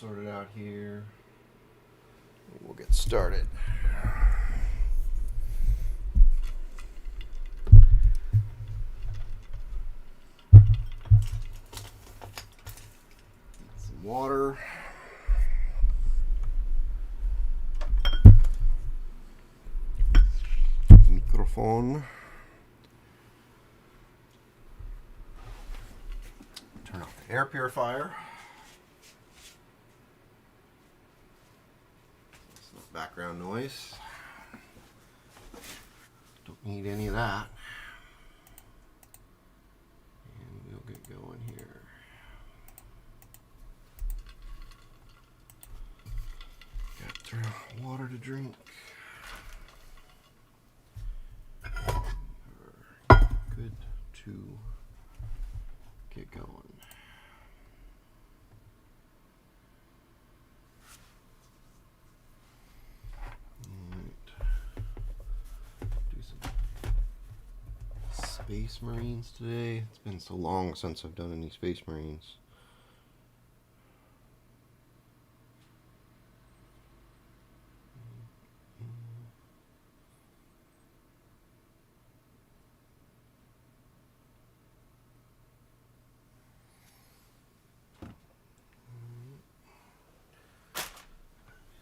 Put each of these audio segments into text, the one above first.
sorted out here. We'll get started. Some water. Microphone. Turn off the air purifier. Background noise. Don't need any of that. And we'll get going here. Got water to drink. We're good to get going. Space Marines today. It's been so long since I've done any Space Marines.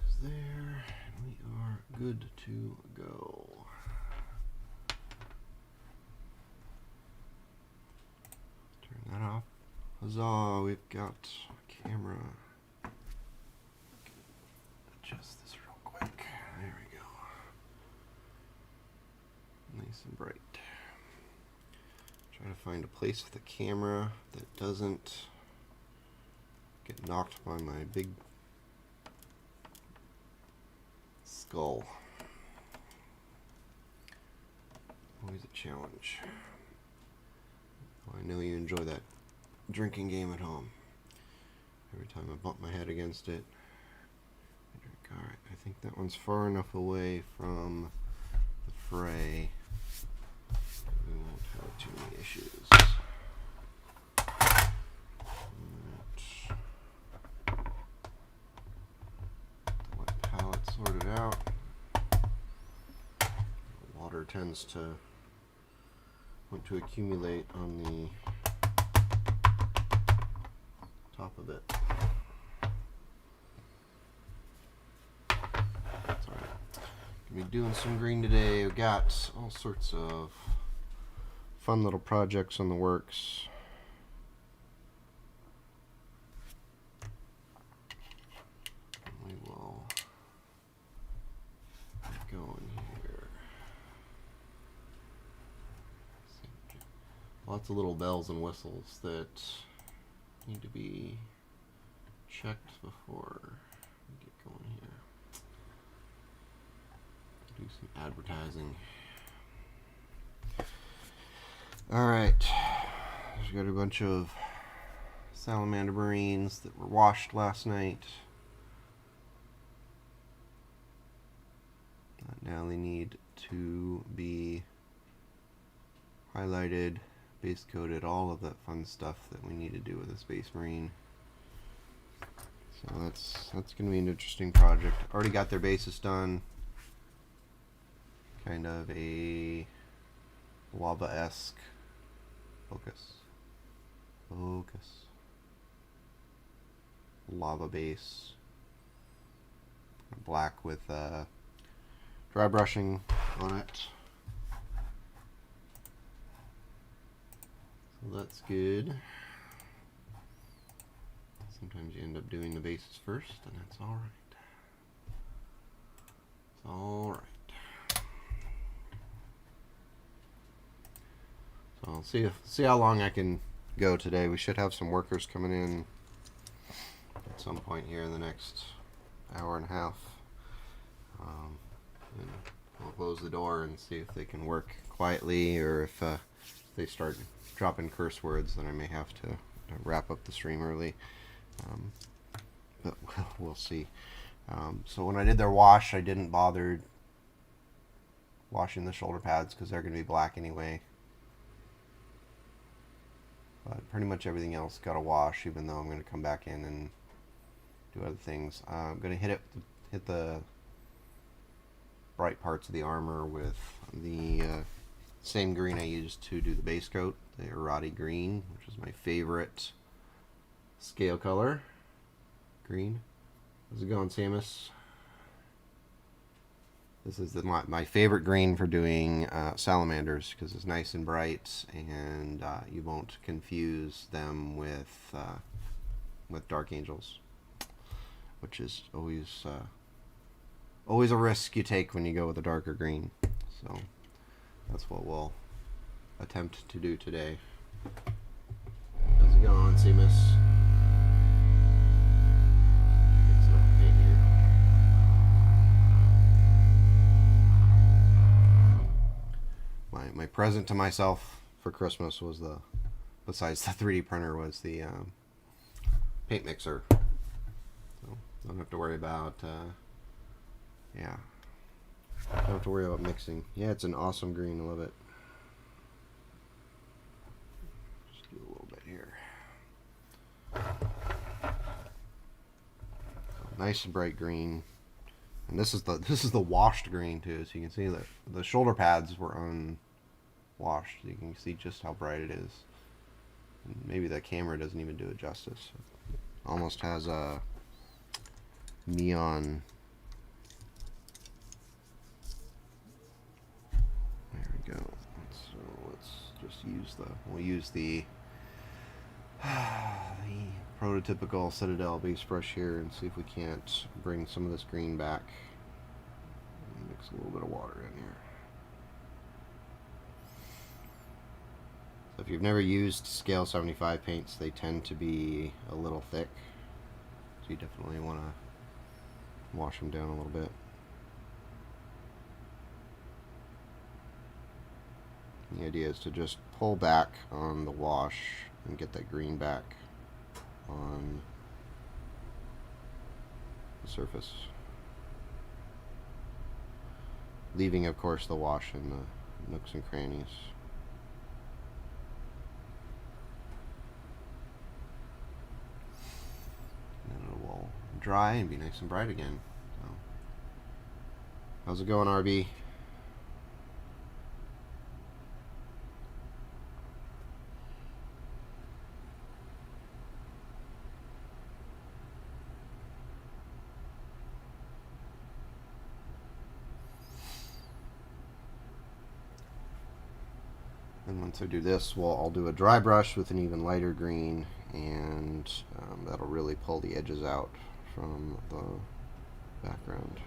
Is there? We are good to go. That off. Huzzah, we've got a camera. Adjust this real quick. There we go. Nice and bright. Try to find a place with the camera that doesn't get knocked by my big skull. Always a challenge. I know you enjoy that drinking game at home. Every time I bump my head against it, I drink. Alright, I think that one's far enough away from the fray. We won't have too many issues. The wet palette sorted out. Water tends to want to accumulate on the top of it. That's alright. Gonna be doing some green today. We've got all sorts of fun little projects in the works. We will get going here. Lots of little bells and whistles that need to be checked before we get going here. Do some advertising. Alright, we've got a bunch of Salamander Marines that were washed last night. Now they need to be highlighted, base coated, all of that fun stuff that we need to do with a Space Marine. So that's going to be an interesting project. Already got their bases done. Kind of a lava-esque focus. Lava base. Black with dry brushing on it. So that's good. Sometimes you end up doing the bases first, and that's alright. It's alright. So I'll see how long I can go today. We should have some workers coming in at some point here in the next hour and a half. And we'll close the door and see if they can work quietly, or if they start dropping curse words, then I may have to wrap up the stream early. But we'll see. So when I did their wash, I didn't bother washing the shoulder pads because they're going to be black anyway. But pretty much everything else got a wash, even though I'm going to come back in and do other things. I'm going to hit the bright parts of the armor with the same green I used to do the base coat, the Erotti green, which is my favorite scale color. Green. How's it going, Samus? This is my favorite green for doing Salamanders because it's nice and bright, and you won't confuse them with Dark Angels, which is always a risk you take when you go with a darker green. So that's what we'll attempt to do today. How's it going, Seamus? My present to myself for Christmas was besides the 3D printer, was the paint mixer. So don't have to worry about don't have to worry about mixing. Yeah, it's an awesome green. I love it. Just do a little bit here. Nice and bright green. And this is the washed green too, so you can see that the shoulder pads were unwashed. You can see just how bright it is. And maybe the camera doesn't even do it justice. It almost has a neon. There we go. So let's just use the prototypical Citadel base brush here and see if we can't bring some of this green back. Mix a little bit of water in here. So if you've never used scale 75 paints, they tend to be a little thick, so you definitely want to wash them down a little bit. The idea is to just pull back on the wash and get that green back on the surface, leaving of course the wash in the nooks and crannies. And then it will dry and be nice and bright again. So, how's it going, RB? And once I do this, I'll do a dry brush with an even lighter green, and that'll really pull the edges out from the background.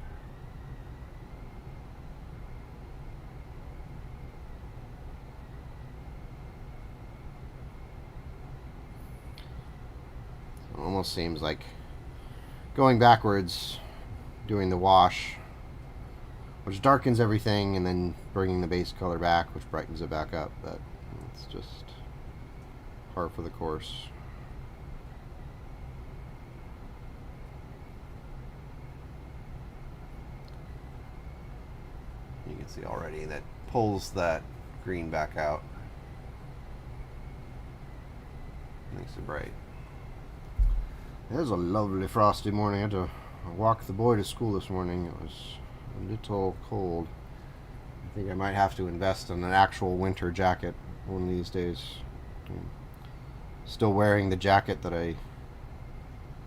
It almost seems like going backwards, doing the wash, which darkens everything, and then bringing the base color back, which brightens it back up. But it's just par for the course. You can see already that pulls that green back out. Nice and bright. It was a lovely frosty morning. I had to walk the boy to school this morning. It was a little cold. I think I might have to invest in an actual winter jacket one of these days. I'm still wearing the jacket that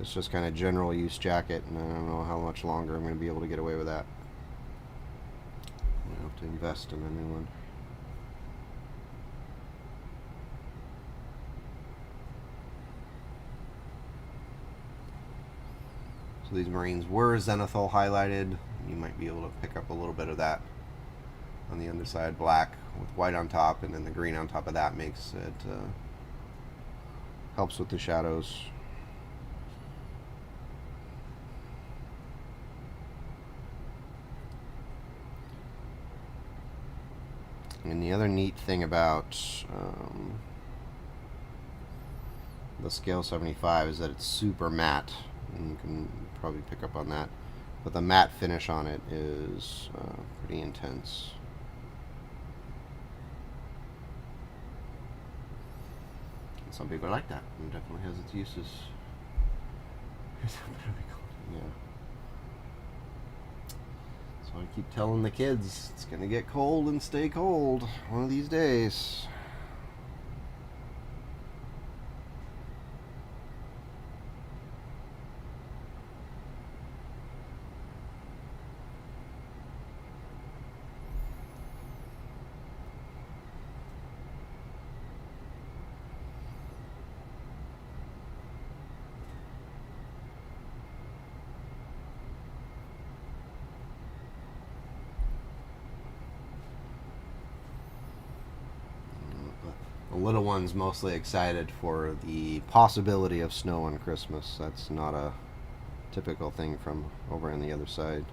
it's just kind of general use jacket, and I don't know how much longer I'm going to be able to get away with that. I have to invest in a new one. So these Marines were zenithal highlighted. You might be able to pick up a little bit of that on the underside, black with white on top, and then the green on top of that makes it helps with the shadows. And the other neat thing about the scale 75 is that it's super matte, and you can probably pick up on that, but the matte finish on it is pretty intense. And some people like that. It definitely has its uses. Yeah. So I keep telling the kids it's gonna get cold and stay cold one of these days. The little one's mostly excited for the possibility of snow on Christmas. That's not a typical thing from over on the other side.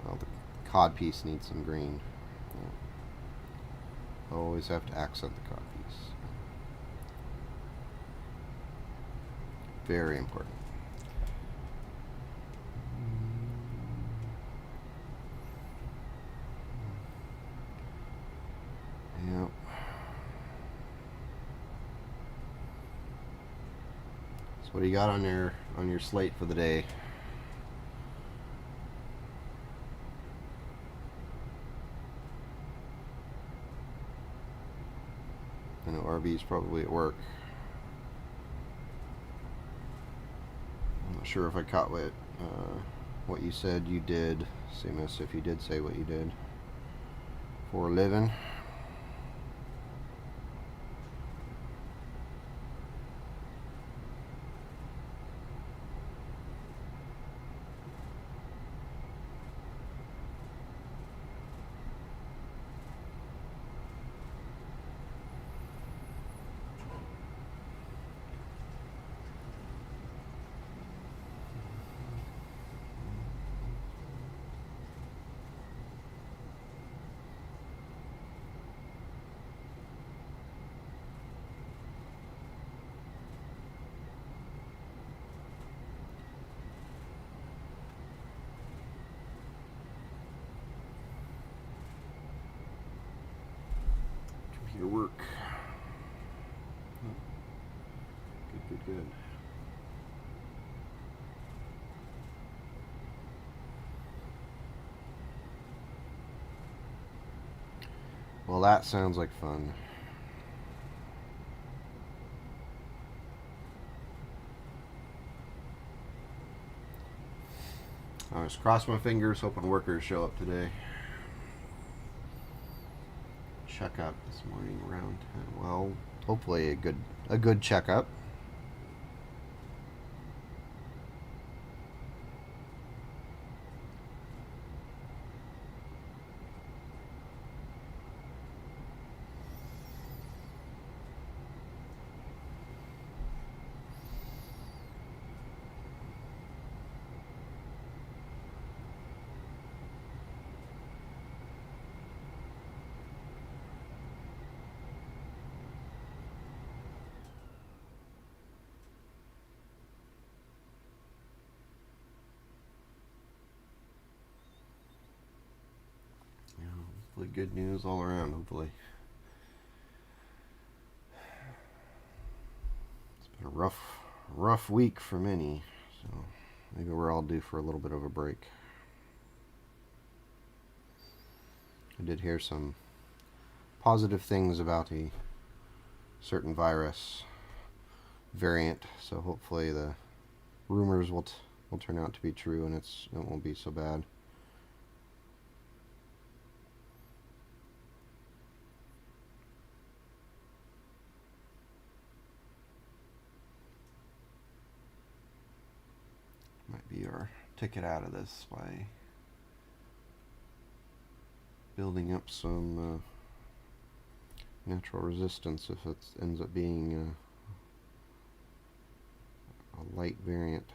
Well, the cod piece needs some green. Yeah. Always have to accent the cod piece. Very important. Yep. So what do you got on your slate for the day? I know RB's probably at work. I'm not sure if I caught what you said you did. Same as if you did say what you did for a living. Your work. Good. Well, that sounds like fun. I was crossing my fingers, hoping workers show up today. Checkup this morning around 10. Well, hopefully a good checkup. Hopefully good news all around, hopefully. It's been a rough week for many, so maybe we're all due for a little bit of a break. I did hear some positive things about a certain virus variant, so hopefully the rumors will turn out to be true and it won't be so bad. Might be our ticket out of this by building up some natural resistance if it ends up being a light variant.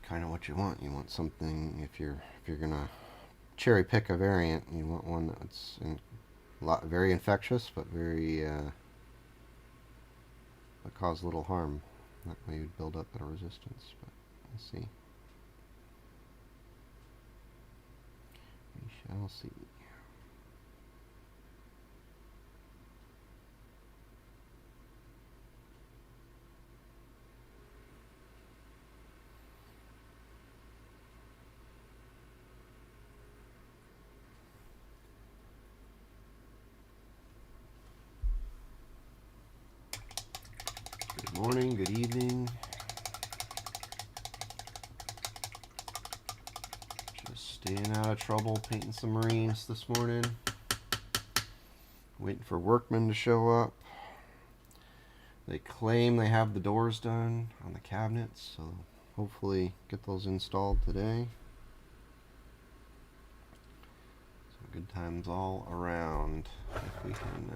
Kind of what you want. You want something if you're gonna cherry pick a variant, you want one that's very infectious, but that cause little harm. That way you'd build up a resistance, but we'll see. We shall see. Good morning, good evening. Just staying out of trouble, painting some Marines this morning. Waiting for workmen to show up. They claim they have the doors done on the cabinets, so hopefully get those installed today. So good times all around if we can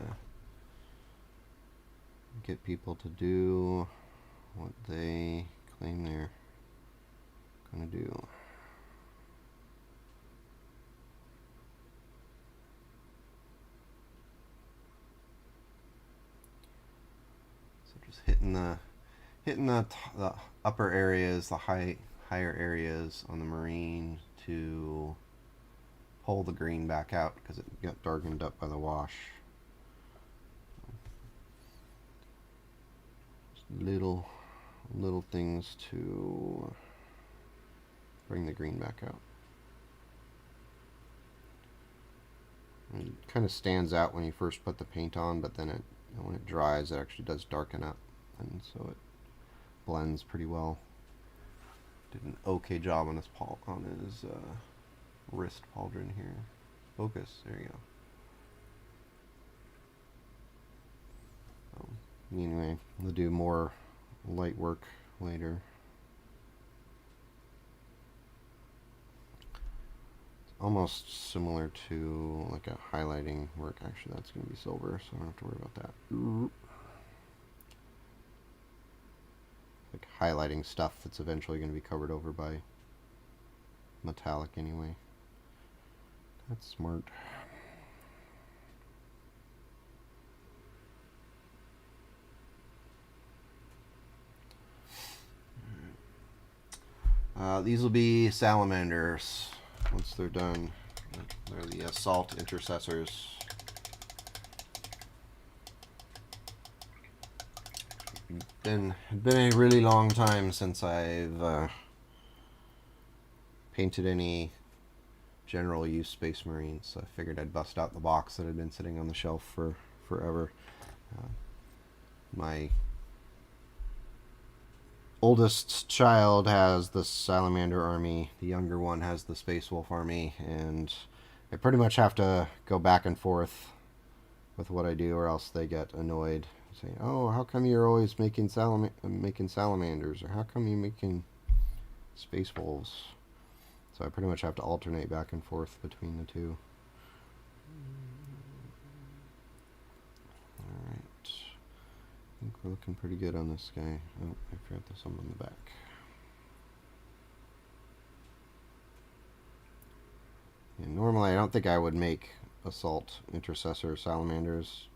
get people to do what they claim they're going to do. So just hitting the upper areas, the higher areas on the Marine to pull the green back out because it got darkened up by the wash. Little things to bring the green back out. And it kind of stands out when you first put the paint on, but then when it dries, it actually does darken up, and so it blends pretty well. Did an okay job on his wrist pauldron here. Focus. There you go. Anyway, we'll do more light work later. It's almost similar to like a highlighting work. Actually, that's going to be silver, so I don't have to worry about that. Like highlighting stuff that's eventually going to be covered over by metallic anyway. That's smart. These will be Salamanders once they're done. They're the assault intercessors. It's been a really long time since I've painted any general use Space Marines, so I figured I'd bust out the box that had been sitting on the shelf for forever. My oldest child has the Salamander army, the younger one has the Space Wolf army, and I pretty much have to go back and forth with what I do, or else they get annoyed, saying, "Oh, how come you're always making salamanders, or how come you're making Space Wolves?" So I pretty much have to alternate back and forth between the two. Alright. I think we're looking pretty good on this guy. Oh, I forgot there's some on the back. Yeah, normally I don't think I would make Assault Intercessor Salamanders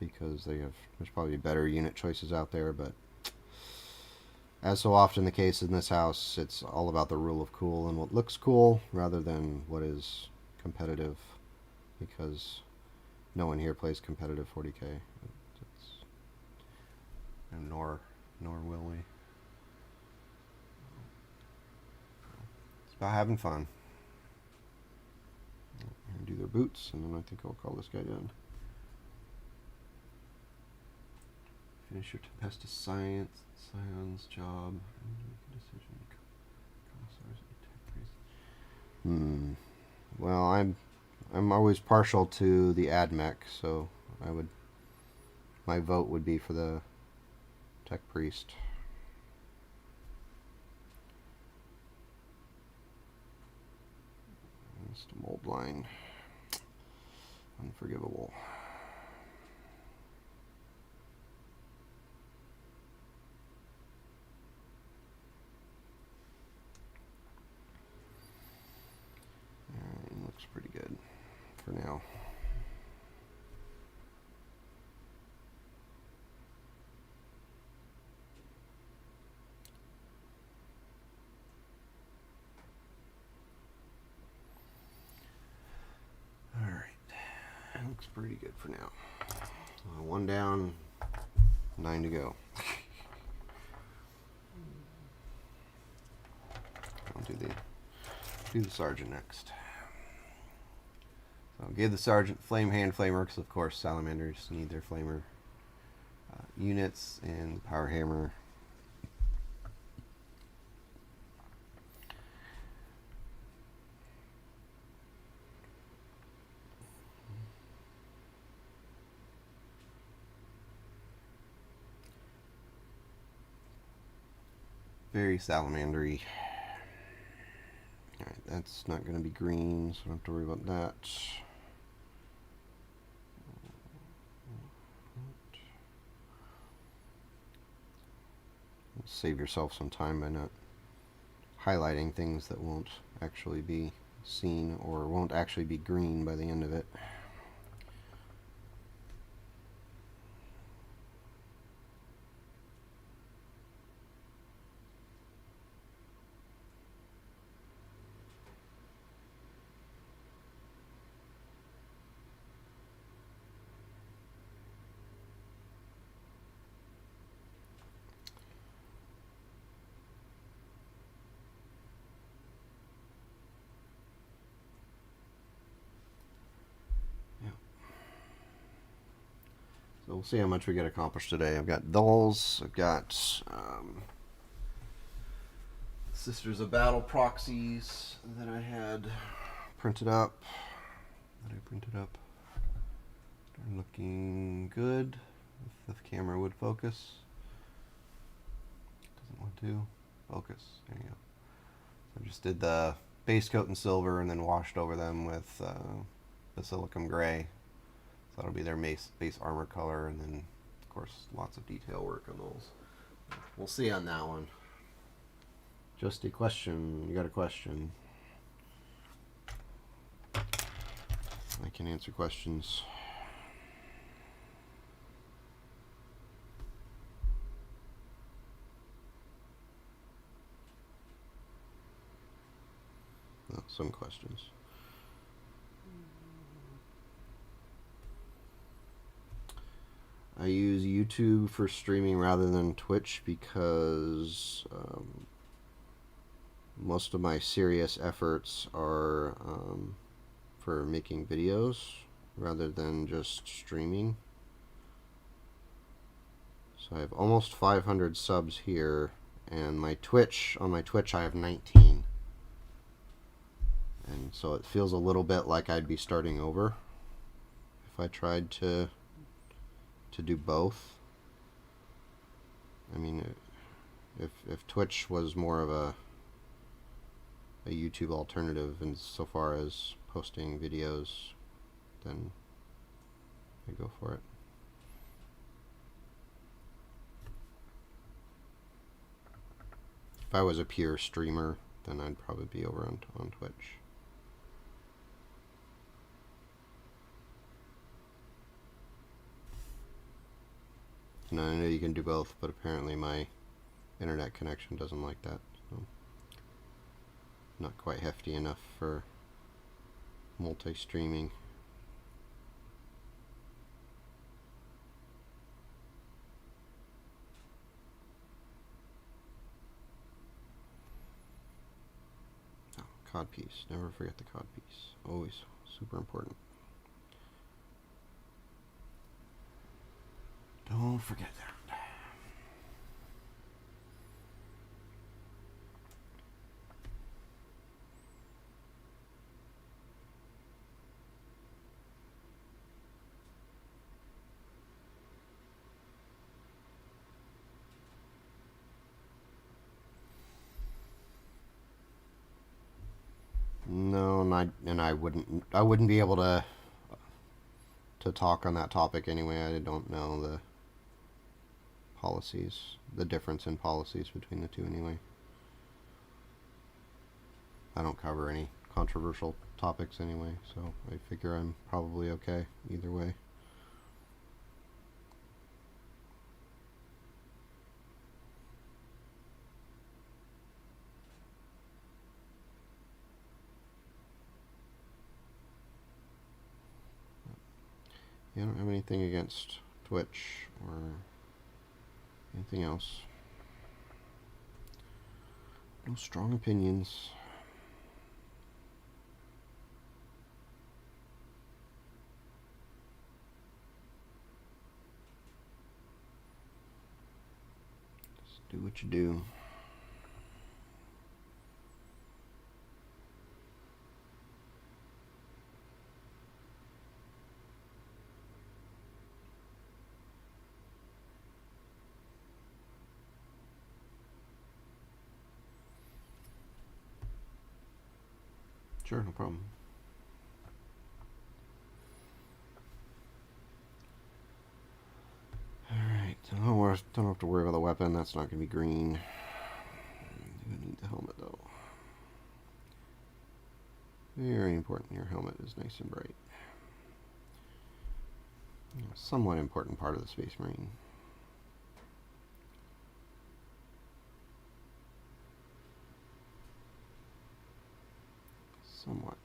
because there's probably better unit choices out there, but as so often the case in this house, it's all about the rule of cool and what looks cool rather than what is competitive, because no one here plays competitive 40k. And nor will we. It's about having fun. Do their boots, and then I think I'll call this guy done. Finish your Tempestus Scion's job. Well, I'm always partial to the AdMech, so my vote would be for the Tech Priest. Just a mold line. Unforgivable. Looks pretty good for now. 1 down, 9 to go. I'll do the sergeant next. So I'll give the sergeant flame hand flamer because of course salamanders need their flamer units, and the power hammer. Very salamandery. Alright, that's not going to be green, so I don't have to worry about that. Save yourself some time by not highlighting things that won't actually be seen or won't actually be green by the end of it. So we'll see how much we get accomplished today. I've got those. I've got Sisters of Battle proxies that I had printed up. They're looking good. If the camera would focus. Doesn't want to. Focus. There you go. So I just did the base coat in silver and then washed over them with basilicum gray. So that'll be their base armor color, and then of course lots of detail work on those. We'll see on that one. Just a question. You got a question? I can answer questions. Oh, some questions. I use YouTube for streaming rather than Twitch because most of my serious efforts are for making videos rather than just streaming. So I have almost 500 subs here, and on my Twitch I have 19. And so it feels a little bit like I'd be starting over if I tried to do both. I mean, if Twitch was more of a YouTube alternative insofar as posting videos, then I go for it. If I was a pure streamer, then I'd probably be over on Twitch. And I know you can do both, but apparently my internet connection doesn't like that. So not quite hefty enough for multi-streaming. Oh, codpiece. Never forget the codpiece. Always super important. Don't forget that. No, and I wouldn't be able to talk on that topic anyway. I don't know the policies, the difference in policies between the two anyway. I don't cover any controversial topics anyway, so I figure I'm probably okay either way. Yeah, I don't have anything against Twitch or anything else. No strong opinions. Just do what you do. Sure, no problem. Alright, don't have to worry about the weapon. That's not going to be green. I do need the helmet, though. Very important. Your helmet is nice and bright. Somewhat important part of the Space Marine. Somewhat.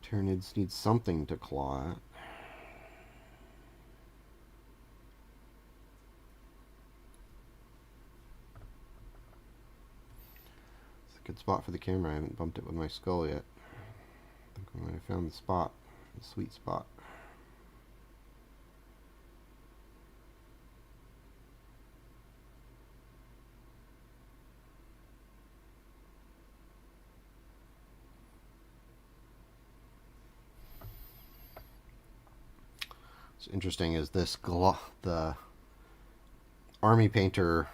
Tyranids need something to claw at. It's a good spot for the camera. I haven't bumped it with my skull yet. I think I might have found the spot, the sweet spot. What's interesting is this the Army Painter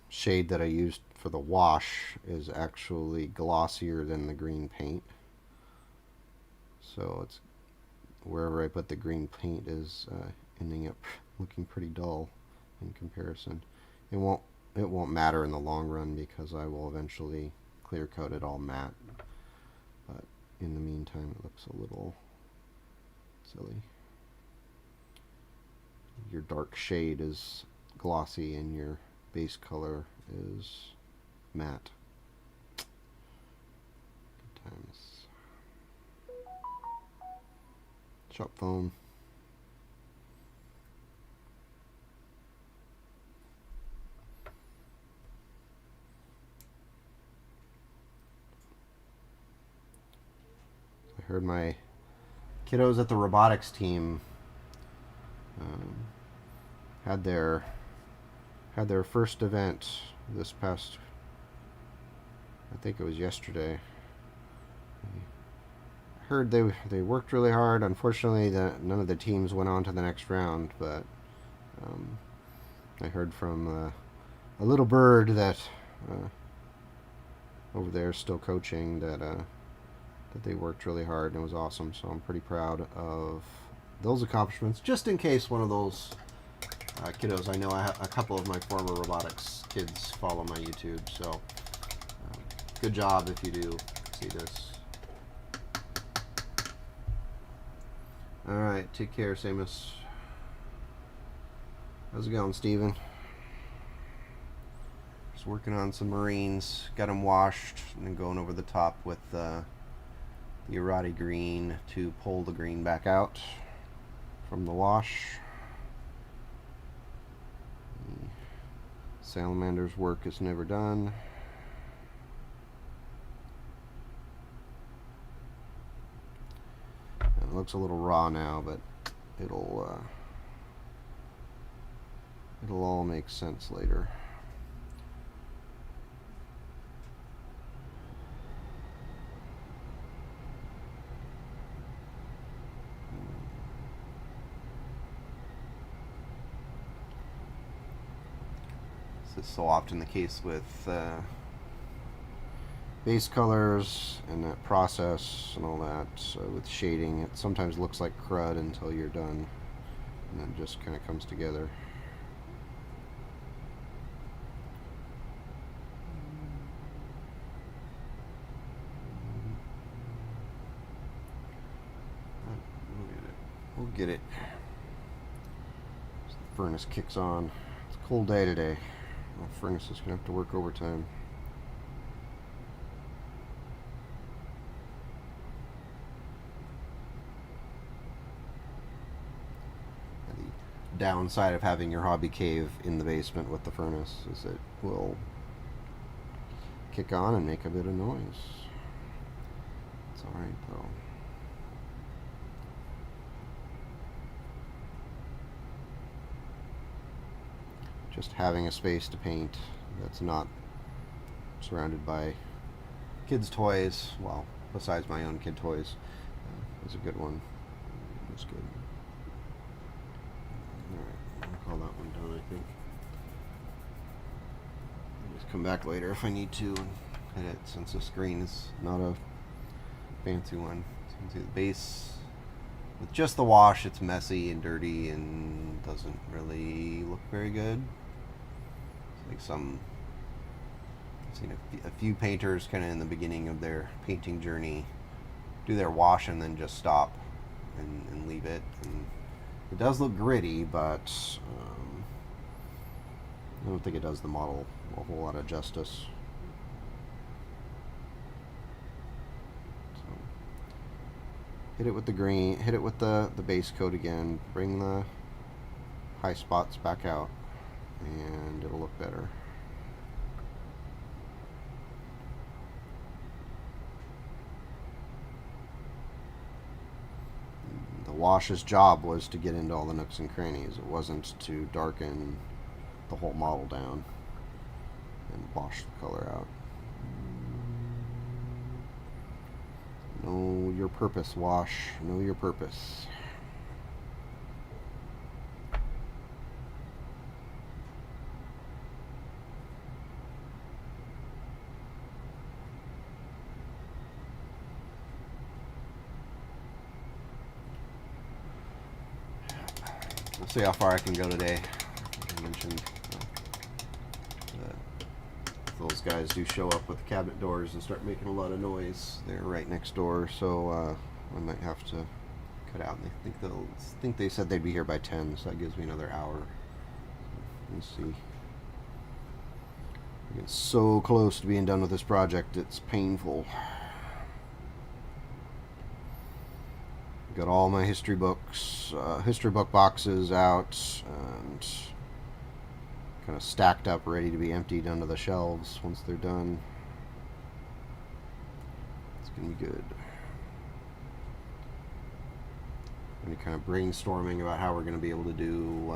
shade that I used for the wash is actually glossier than the green paint. So it's wherever I put the green paint is ending up looking pretty dull in comparison. It won't matter in the long run because I will eventually clear coat it all matte. But in the meantime, it looks a little silly. Your dark shade is glossy and your base color is matte. Good times. Shop phone. I heard my kiddos at the robotics team had their first event this past, I think it was yesterday. I heard they worked really hard. Unfortunately, none of the teams went on to the next round, but I heard from a little bird that over there still coaching that they worked really hard and it was awesome. So I'm pretty proud of those accomplishments. Just in case one of those kiddos, I know a couple of my former robotics kids follow my YouTube, so good job if you do see this. Alright, take care, Samus. How's it going, Steven? Just working on some Marines, got them washed, and then going over the top with the Irati green to pull the green back out from the wash. Salamanders work is never done. It looks a little raw now, but it'll all make sense later. This is so often the case with base colors and that process and all that. So with shading, it sometimes looks like crud until you're done, and then just kind of comes together. We'll get it. As the furnace kicks on. It's a cold day today. Well, furnace is going to have to work overtime. downside of having your hobby cave in the basement with the furnace is it will kick on and make a bit of noise. It's alright though. Just having a space to paint that's not surrounded by kids' toys, well, besides my own kid toys, is a good one. It's good. Alright, I'll call that one done, I think. I'll just come back later if I need to and hit it, since the screen is not a fancy one. So you can see the base. With just the wash, it's messy and dirty and doesn't really look very good. Like I've seen a few painters kind of in the beginning of their painting journey do their wash and then just stop and leave it. And it does look gritty, but I don't think it does the model a whole lot of justice. So, hit it with the green, hit it with the base coat again, bring the high spots back out, and it'll look better. The wash's job was to get into all the nooks and crannies. It wasn't to darken the whole model down and wash the color out. Know your purpose, wash. Know your purpose. We'll see how far I can go today. Like I mentioned, if those guys do show up with the cabinet doors and start making a lot of noise, they're right next door, so I might have to cut out. And I think they said they'd be here by 10, so that gives me another hour. Let's see. We're getting so close to being done with this project, it's painful. Got all my history book boxes out and kind of stacked up, ready to be emptied onto the shelves once they're done. It's gonna be good. Any kind of brainstorming about how we're gonna be able to do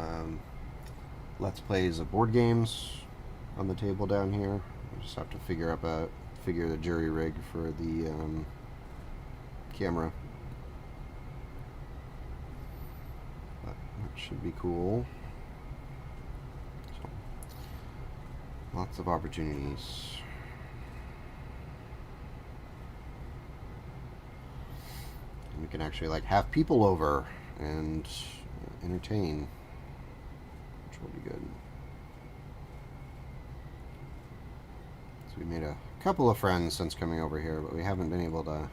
let's plays of board games on the table down here. We just have to figure the jury rig for the camera. That should be cool. So, lots of opportunities. And we can actually like have people over and entertain, which will be good. So we made a couple of friends since coming over here, but we haven't been able to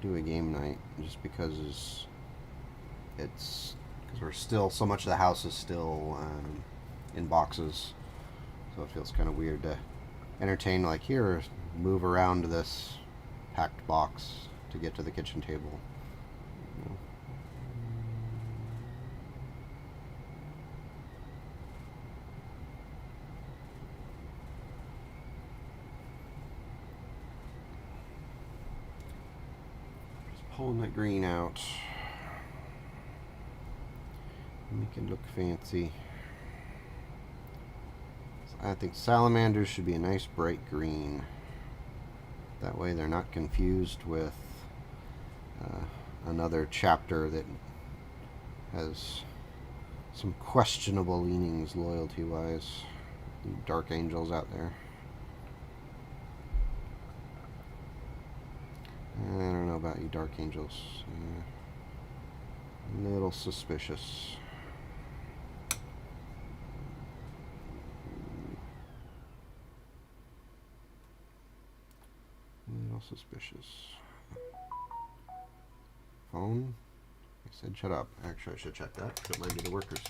do a game night just because we're still, so much of the house is still in boxes, so it feels kind of weird to entertain like here, move around this packed box to get to the kitchen table. You know. Just pulling that green out. Make it look fancy. I think salamanders should be a nice bright green. That way they're not confused with another chapter that has some questionable leanings loyalty-wise. Dark angels out there. I don't know about you dark angels. A little suspicious. Suspicious. Phone? I said shut up. Actually, I should check that. That might be the workers.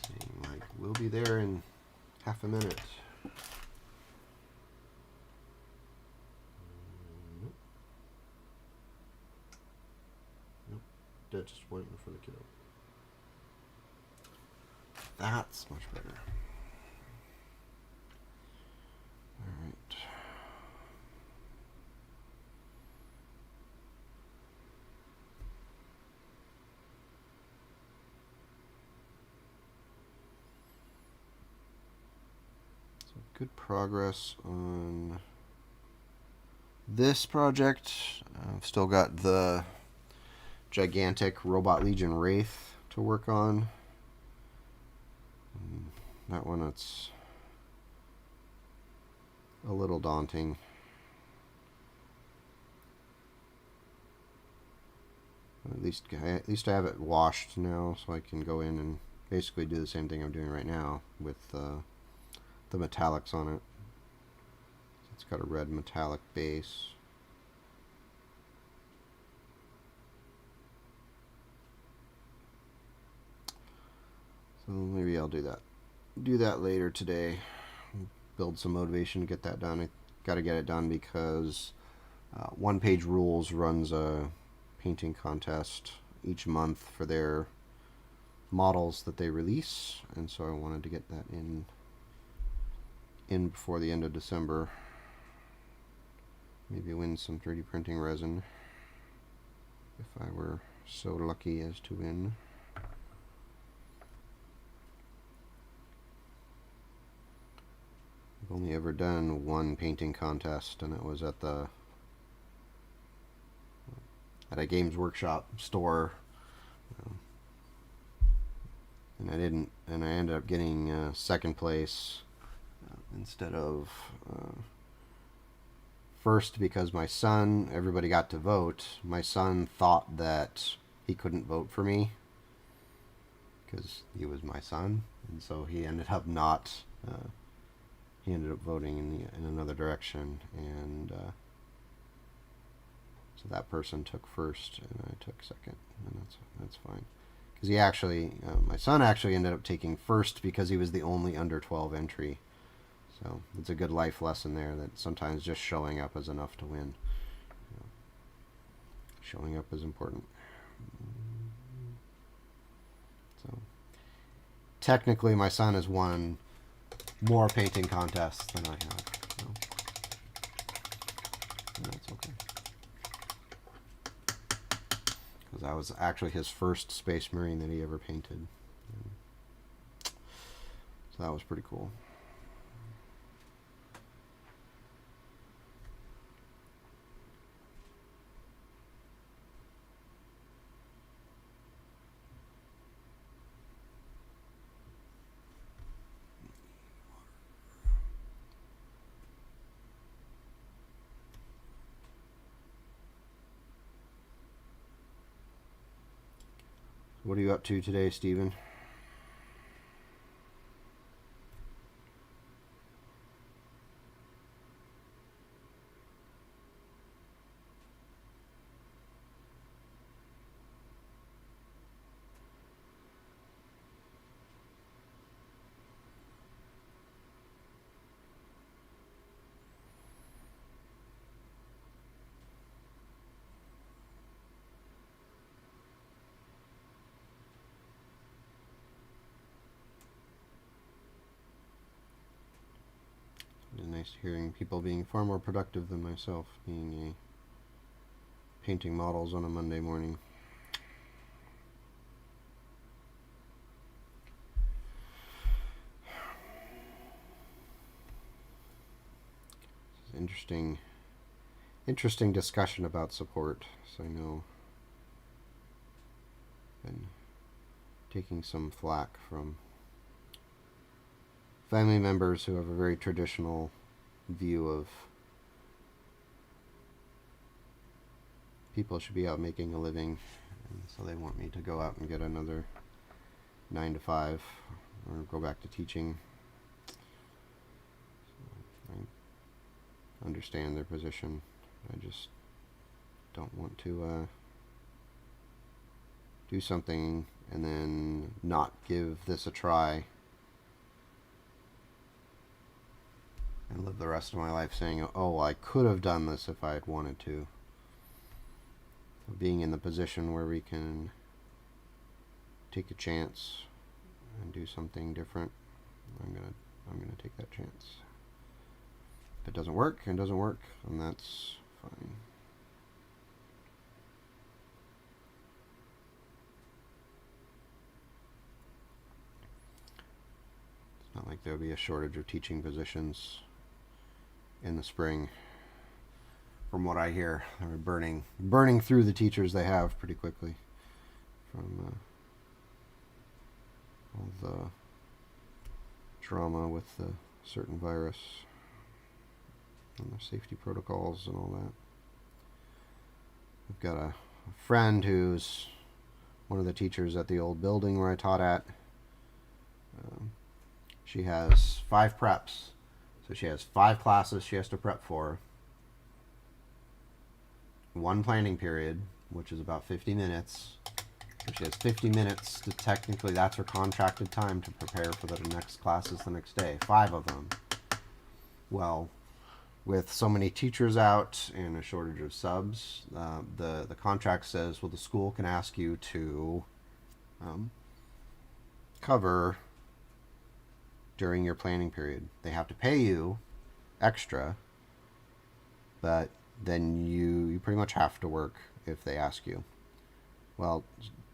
Saying like, we'll be there in half a minute. just went for the kill. That's much better. Alright. So good progress on this project. I've still got the gigantic Robot Legion Wraith to work on. That one, it's a little daunting. At least I have it washed now, so I can go in and basically do the same thing I'm doing right now with the metallics on it. It's got a red metallic base. So maybe I'll do that. Do that later today. Build some motivation to get that done. I got to get it done because One Page Rules runs a painting contest each month for their models that they release, and so I wanted to get that in before the end of December. Maybe win some 3D printing resin if I were so lucky as to win. I've only ever done one painting contest, and it was at a Games Workshop store, and I ended up getting second place instead of first, because everybody got to vote. My son thought that he couldn't vote for me because he was my son, and so he ended up not. He ended up voting in another direction, and so that person took first, and I took second, and that's fine. Because my son actually ended up taking first because he was the only under 12 entry. So it's a good life lesson there that sometimes just showing up is enough to win. Showing up is important. So technically, my son has won more painting contests than I have. So, and that's okay. Because I was actually his first Space Marine that he ever painted. So that was pretty cool. What are you up to today, Stephen? It's nice hearing people being far more productive than myself, painting models on a Monday morning. Interesting discussion about support. So I know I've been taking some flack from family members who have a very traditional view of people should be out making a living, and so they want me to go out and get another 9 to 5 or go back to teaching. So I understand their position. I just don't want to do something and then not give this a try and live the rest of my life saying, oh, I could have done this if I had wanted to. So being in the position where we can take a chance and do something different, I'm gonna take that chance. If it doesn't work, and doesn't work, then that's fine. It's not like there'll be a shortage of teaching positions in the spring. From what I hear, they're burning through the teachers they have pretty quickly from all the drama with the certain virus and the safety protocols and all that. I've got a friend who's one of the teachers at the old building where I taught at. She has 5 preps, so she has 5 classes she has to prep for. 1 planning period, which is about 50 minutes. So she has 50 minutes to technically, that's her contracted time to prepare for the next classes the next day. 5 of them. Well, with so many teachers out and a shortage of subs, the contract says, well, the school can ask you to cover during your planning period. They have to pay you extra, but then you pretty much have to work if they ask you. Well,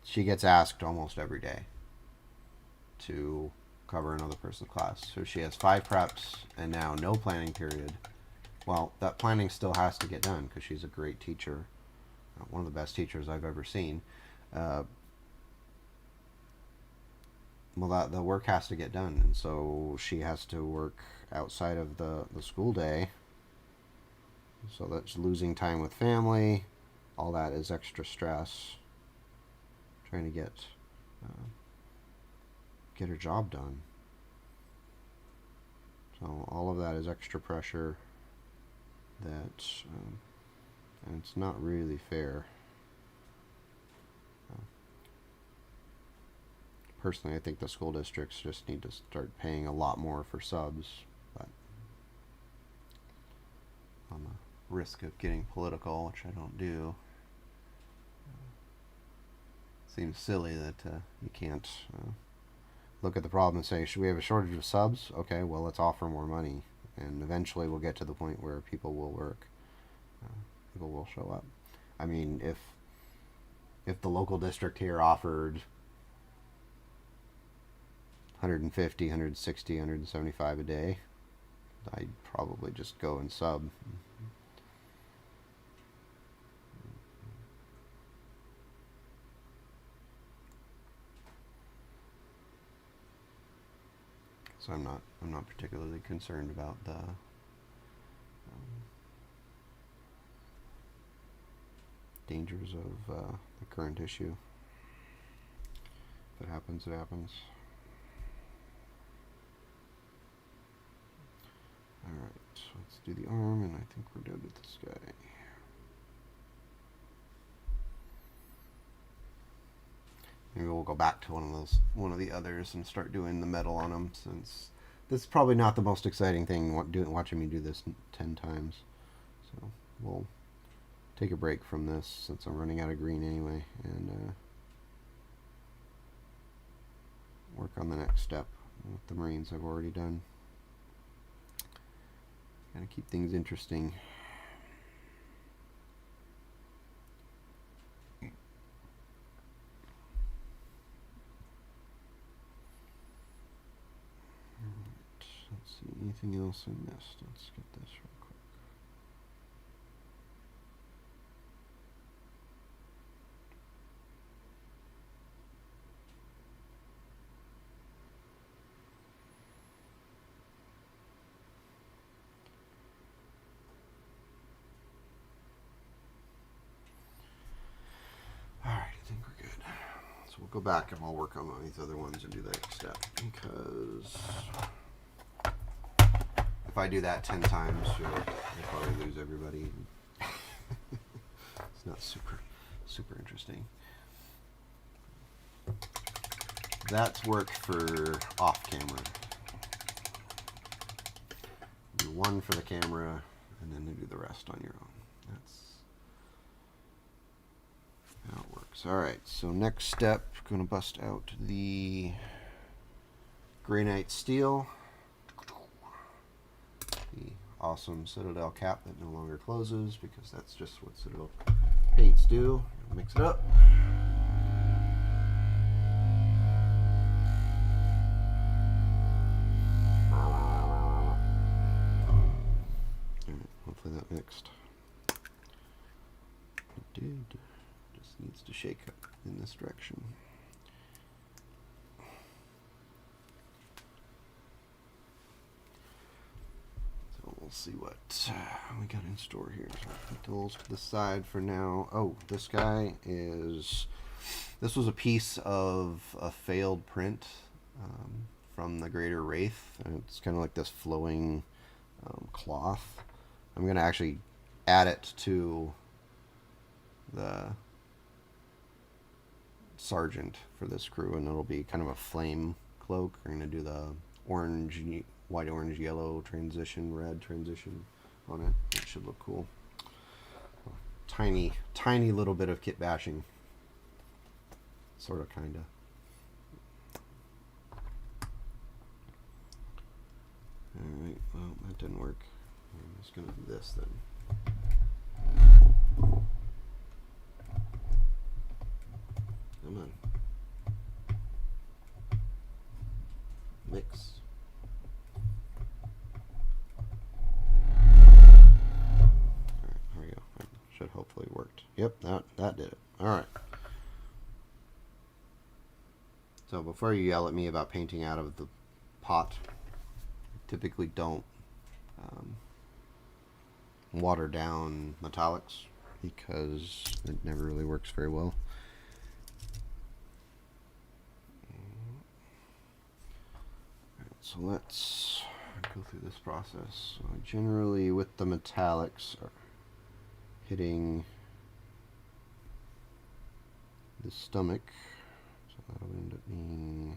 she gets asked almost every day to cover another person's class. So she has 5 preps and now no planning period. Well, that planning still has to get done because she's a great teacher, one of the best teachers I've ever seen. Well, the work has to get done, and so she has to work outside of the school day. So that's losing time with family. All that is extra stress. Trying to get her job done. So all of that is extra pressure. That and it's not really fair. Personally, I think the school districts just need to start paying a lot more for subs, but on the risk of getting political, which I don't do, seems silly that you can't look at the problem and say, should we have a shortage of subs? Okay, well, let's offer more money, and eventually we'll get to the point where people will work. People will show up. I mean, if the local district here offered 150, 160, 175 a day, I'd probably just go and sub. So I'm not particularly concerned about the dangers of the current issue. If it happens, it happens. Alright, so let's do the arm, and I think we're good with this guy. Maybe we'll go back to one of the others and start doing the metal on them, since this is probably not the most exciting thing watching me do this 10 times. So we'll take a break from this since I'm running out of green anyway, and work on the next step with the Marines I've already done. Gotta keep things interesting. Let's see, anything else I missed? Let's get this real quick. Alright, I think we're good. So we'll go back and we'll work on these other ones and do the next step, because if I do that 10 times, you'll probably lose everybody. It's not super interesting. That's work for off camera. Do 1 for the camera, and then do the rest on your own. That's how it works. Alright, so next step, going to bust out the Granite Steel. The awesome Citadel cap that no longer closes because that's just what Citadel paints do. Mix it up. Hopefully that mixed. It did. Just needs to shake up in this direction. So we'll see what we got in store here. So I'll put those to the side for now. Oh, this guy is... This was a piece of a failed print from the Greater Wraith. And it's kind of like this flowing cloth. I'm going to actually add it to the sergeant for this crew, and it'll be kind of a flame cloak. We're going to do the orange, white, orange, yellow transition, red transition on it. It should look cool. Tiny little bit of kit bashing. Sort of, kind of. Alright, well, that didn't work. I'm just going to do this then. Come on. Mix. Alright, here we go. That should hopefully worked. Yep, that did it. Alright. So before you yell at me about painting out of the pot, I typically don't water down metallics because it never really works very well. Alright, so let's go through this process. So generally with the metallics are hitting the stomach, so that'll end up being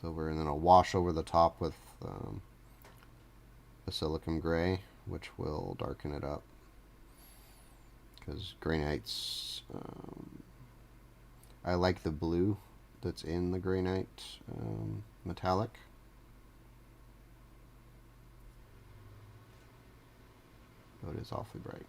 silver, and then I'll wash over the top with Basilicum Gray, which will darken it up, because Granite's I like the blue that's in the Granite metallic. But it is awfully bright.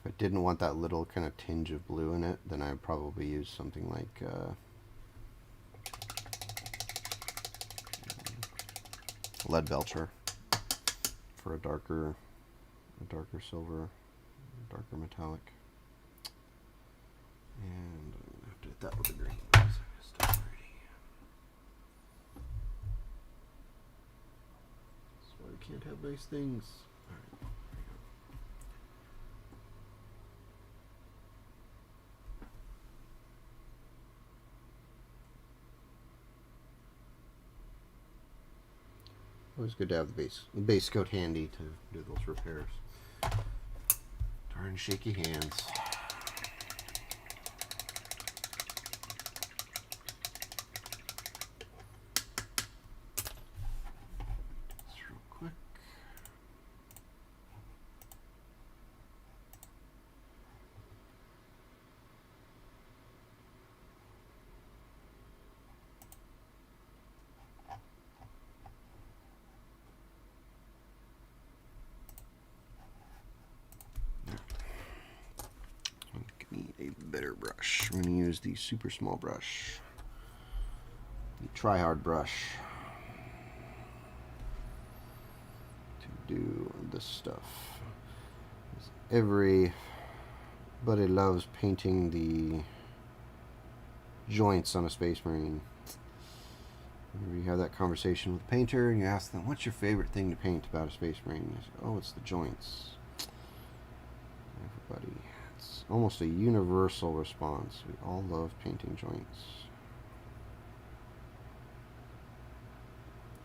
If I didn't want that little kind of tinge of blue in it, then I'd probably use something like lead belcher for a darker silver, darker metallic. And I'm gonna have to hit that with a green. That's why we can't have nice things. All right. Always good to have the base coat handy to do those repairs. Darn shaky hands. Just real quick. Better brush. I'm going to use the super small brush, the try-hard brush, to do this stuff. Everybody loves painting the joints on a Space Marine. Whenever you have that conversation with a painter and you ask them, what's your favorite thing to paint about a Space Marine? They say, oh, it's the joints. Everybody. It's almost a universal response. We all love painting joints.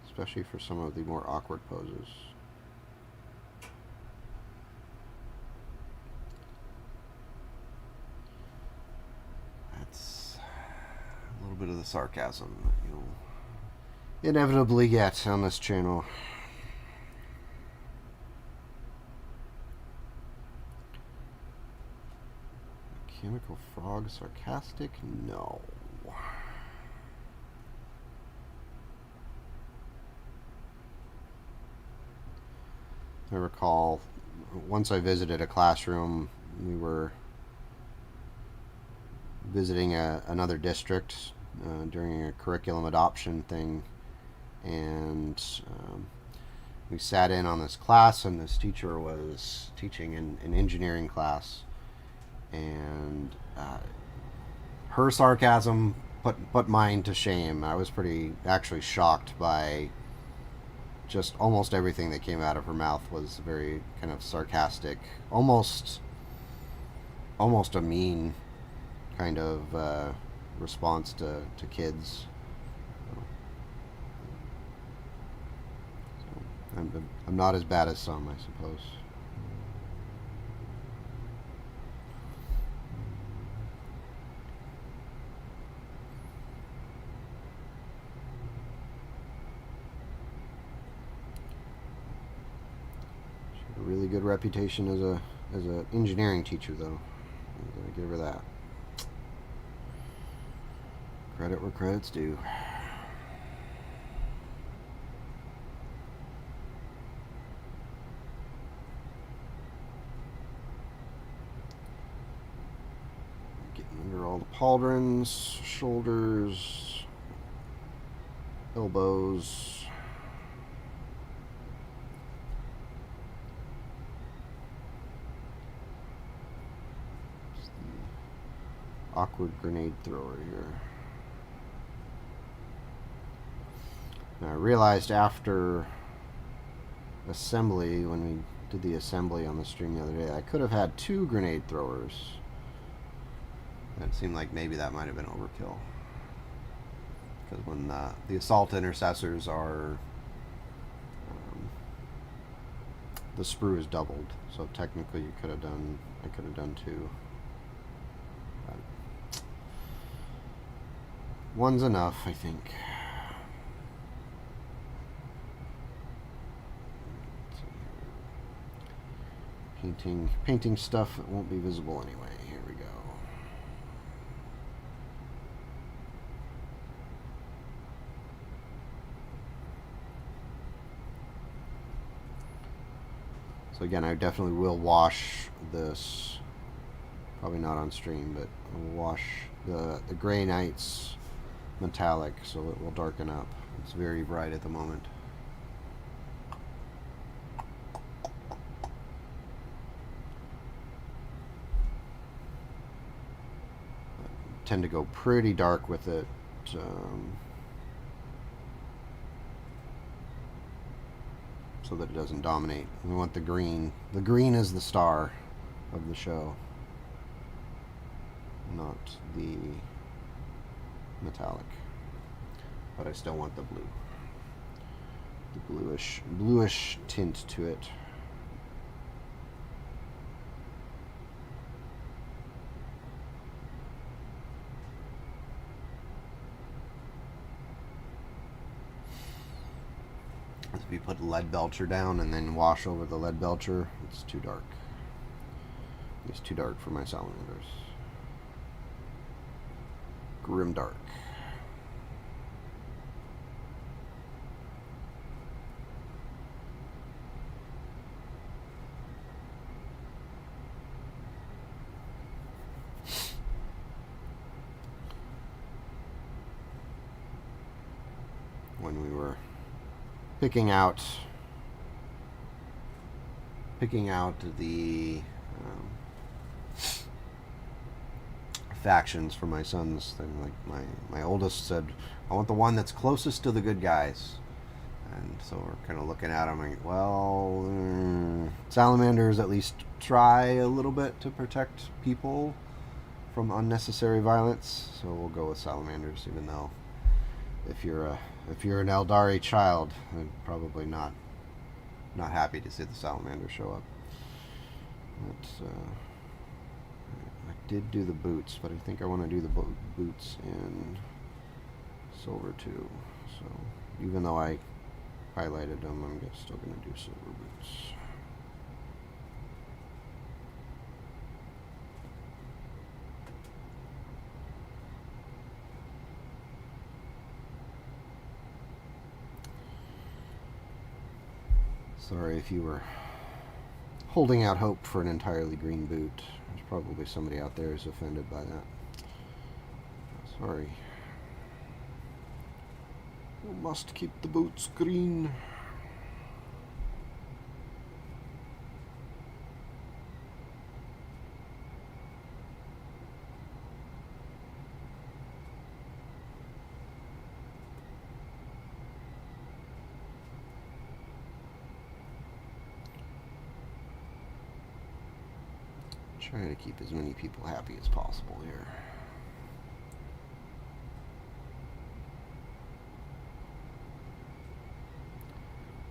Especially for some of the more awkward poses. That's a little bit of the sarcasm that you'll inevitably get on this channel. Mechanical frog sarcastic? No. I recall once I visited a classroom, we were visiting another district during a curriculum adoption thing, and we sat in on this class, and this teacher was teaching an engineering class, and her sarcasm put mine to shame. I was pretty actually shocked by just almost everything that came out of her mouth was very kind of sarcastic, almost a mean kind of response to kids. So I'm not as bad as some, I suppose. A really good reputation as a engineering teacher, though. I'm gonna give her that. Credit where credit's due. Getting under all the pauldrons, shoulders, elbows. Awkward grenade thrower here. Now I realized after assembly, when we did the assembly on the stream the other day, I could have had 2 grenade throwers. And it seemed like maybe that might have been overkill. Because when the assault intercessors are... the sprue is doubled. So technically I could have done 2. One's enough, I think. Painting stuff that won't be visible anyway. Here we go. So again, I definitely will wash this. Probably not on stream, but I'll wash the Grey Knights metallic so it will darken up. It's very bright at the moment. I tend to go pretty dark with it. So that it doesn't dominate. We want the green. The green is the star of the show, not the metallic. But I still want the blue. The bluish tint to it. If you put lead belcher down and then wash over the lead belcher, it's too dark. It's too dark for my salamanders. Grim dark. When we were picking out the factions for my son's thing. Like my oldest said, I want the one that's closest to the good guys. And so we're kind of looking at them like, well, salamanders at least try a little bit to protect people from unnecessary violence. So we'll go with salamanders, even though if you're an Eldari child, I'm probably not happy to see the salamanders show up. But I did do the boots, but I think I want to do the boots in silver too. So even though I highlighted them, I'm still going to do silver boots. Sorry if you were holding out hope for an entirely green boot. There's probably somebody out there who's offended by that. Sorry. You must keep the boots green. Try to keep as many people happy as possible here.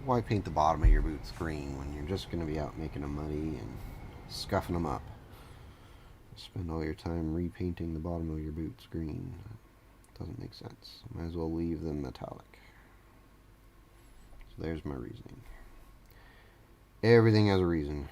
Why paint the bottom of your boots green when you're just going to be out making them muddy and scuffing them up? Spend all your time repainting the bottom of your boots green. That doesn't make sense. Might as well leave them metallic. So there's my reasoning. Everything has a reason.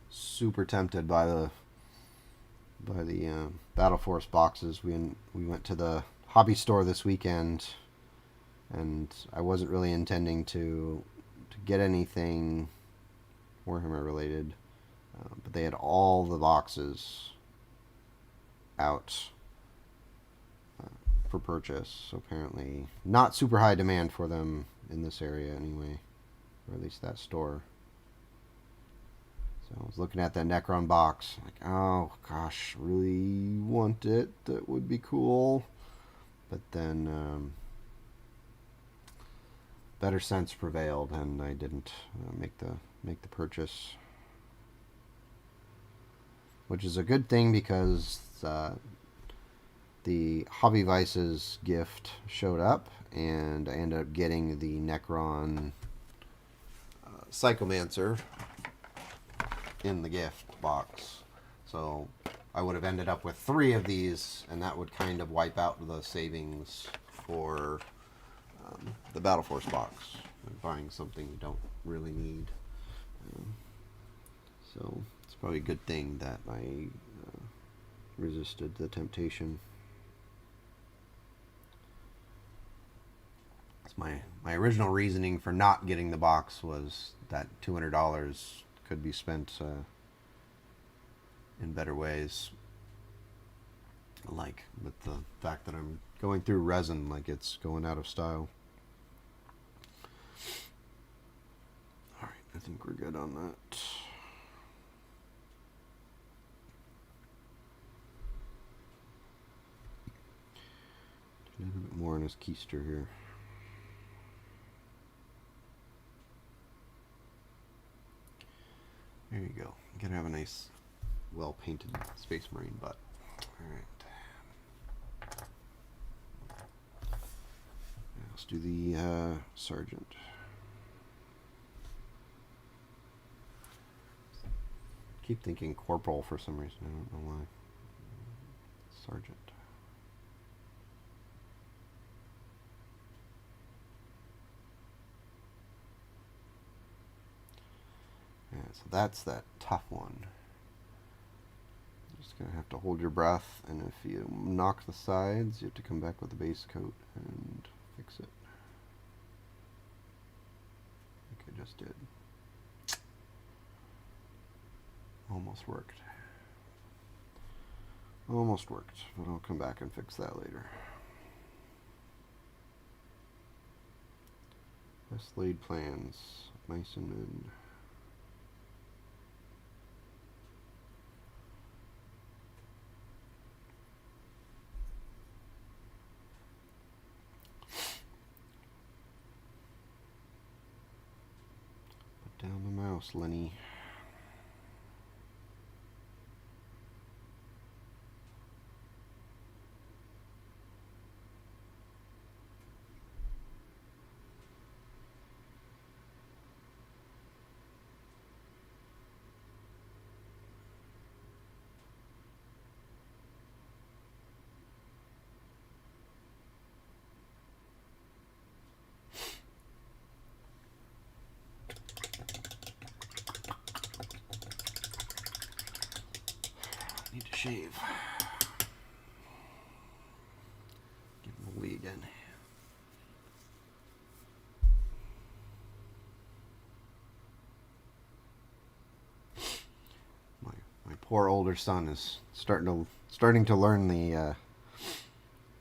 Super tempted by the Battle Force boxes. We went to the hobby store this weekend, and I wasn't really intending to get anything Warhammer related, but they had all the boxes out for purchase. So apparently, not super high demand for them in this area anyway, or at least that store. So I was looking at that Necron box, like, oh gosh, really want it. That would be cool. But then better sense prevailed, and I didn't make the purchase, which is a good thing because the Hobby Vices gift showed up, and I ended up getting the Necron Psychomancer in the gift box. So I would have ended up with 3 of these, and that would kind of wipe out the savings for the Battle Force box, buying something you don't really need. So it's probably a good thing that I resisted the temptation. My original reasoning for not getting the box was that $200 could be spent in better ways, like with the fact that I'm going through resin like it's going out of style. Alright, I think we're good on that. A little bit more on his keister here. There you go. You gotta have a nice, well-painted Space Marine butt. Alright. Let's do the Sergeant. Keep thinking Corporal for some reason. I don't know why. Sergeant. Yeah, so that's that tough one. You're just going to have to hold your breath, and if you knock the sides, you have to come back with the base coat and fix it. Like I just did. Almost worked. Almost worked, but I'll come back and fix that later. Best laid plans, mice and men. Down the house, Lenny. Need to shave. Give him a wee again. My poor older son is starting to learn the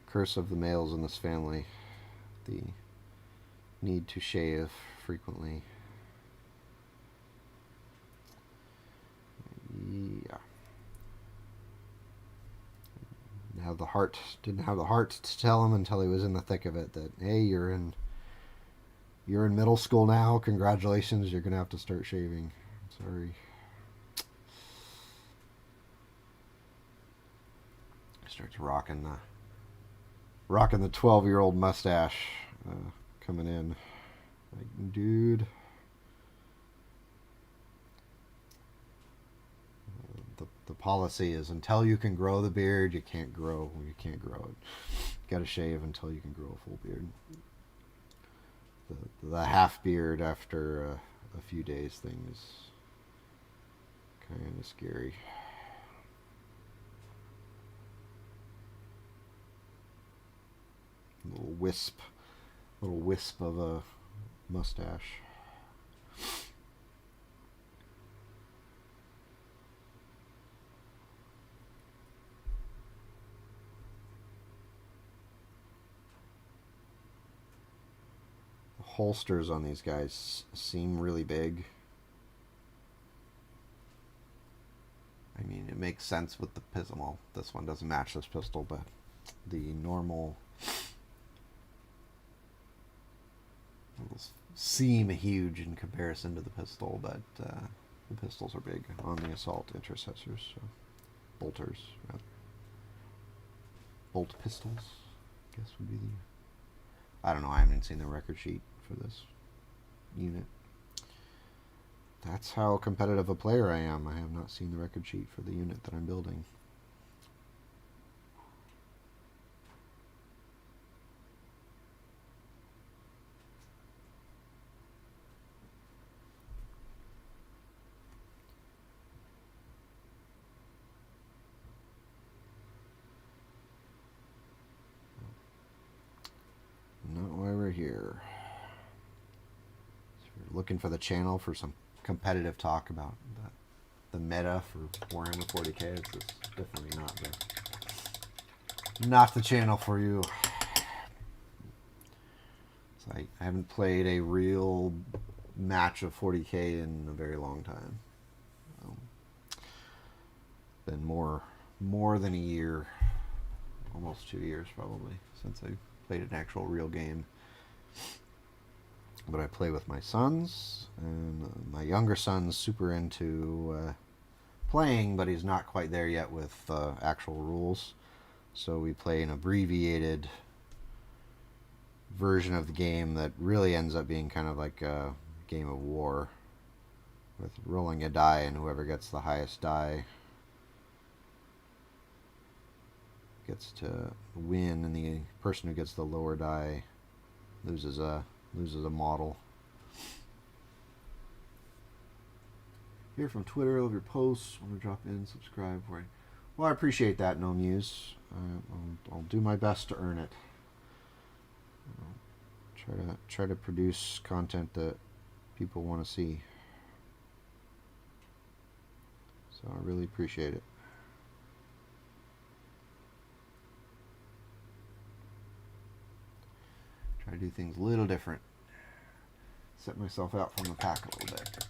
curse of the males in this family. The need to shave frequently. Yeah. Didn't have the heart to tell him until he was in the thick of it that, hey, you're in middle school now. Congratulations, you're gonna have to start shaving. Sorry. Starts rocking the 12-year-old mustache coming in. Like, dude. The policy is until you can grow the beard, you can't grow it. You got to shave until you can grow a full beard. The half beard after a few days thing is kind of scary. Little wisp of a mustache. Holsters on these guys seem really big. I mean, it makes sense with the pistol. Well, this one doesn't match this pistol, but the normal seem huge in comparison to the pistol, but the pistols are big on the assault intercessors, so bolters, rather. Bolt pistols, I guess would be the... I don't know, I haven't seen the record sheet for this unit. That's how competitive a player I am. I have not seen the record sheet for the unit that I'm building. Not why we're here. So we're looking for the channel for some competitive talk about the meta for Warhammer 40k. It's definitely not the channel for you. So I haven't played a real match of 40k in a very long time. Been more than a year, almost 2 years probably, since I played an actual real game. But I play with my sons, and my younger son's super into playing, but he's not quite there yet with actual rules. So we play an abbreviated version of the game that really ends up being kind of like a game of war, with rolling a die, and whoever gets the highest die gets to win, and the person who gets the lower die loses a model. Here from Twitter, love your posts. Want to drop in, subscribe. Well, I appreciate that, No Muse. I'll do my best to earn it. Try to produce content that people want to see. So I really appreciate it. Try to do things a little different. Set myself out from the pack a little bit.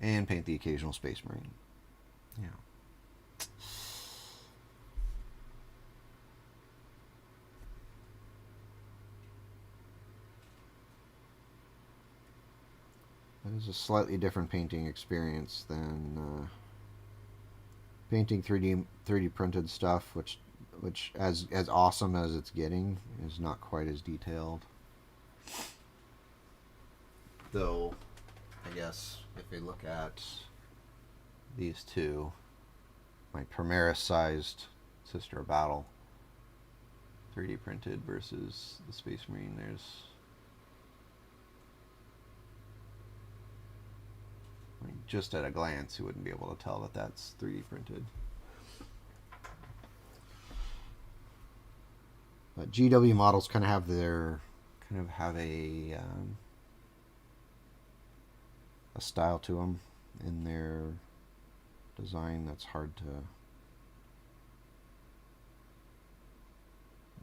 And paint the occasional Space Marine. Yeah. is a slightly different painting experience than painting 3D printed stuff, which as awesome as it's getting is not quite as detailed. Though, I guess if we look at these two, my Primaris-sized Sister of Battle, 3D printed versus the Space Marine, there's, I mean, just at a glance you wouldn't be able to tell that that's 3D printed. But GW models kind of have a style to them in their design that's hard to,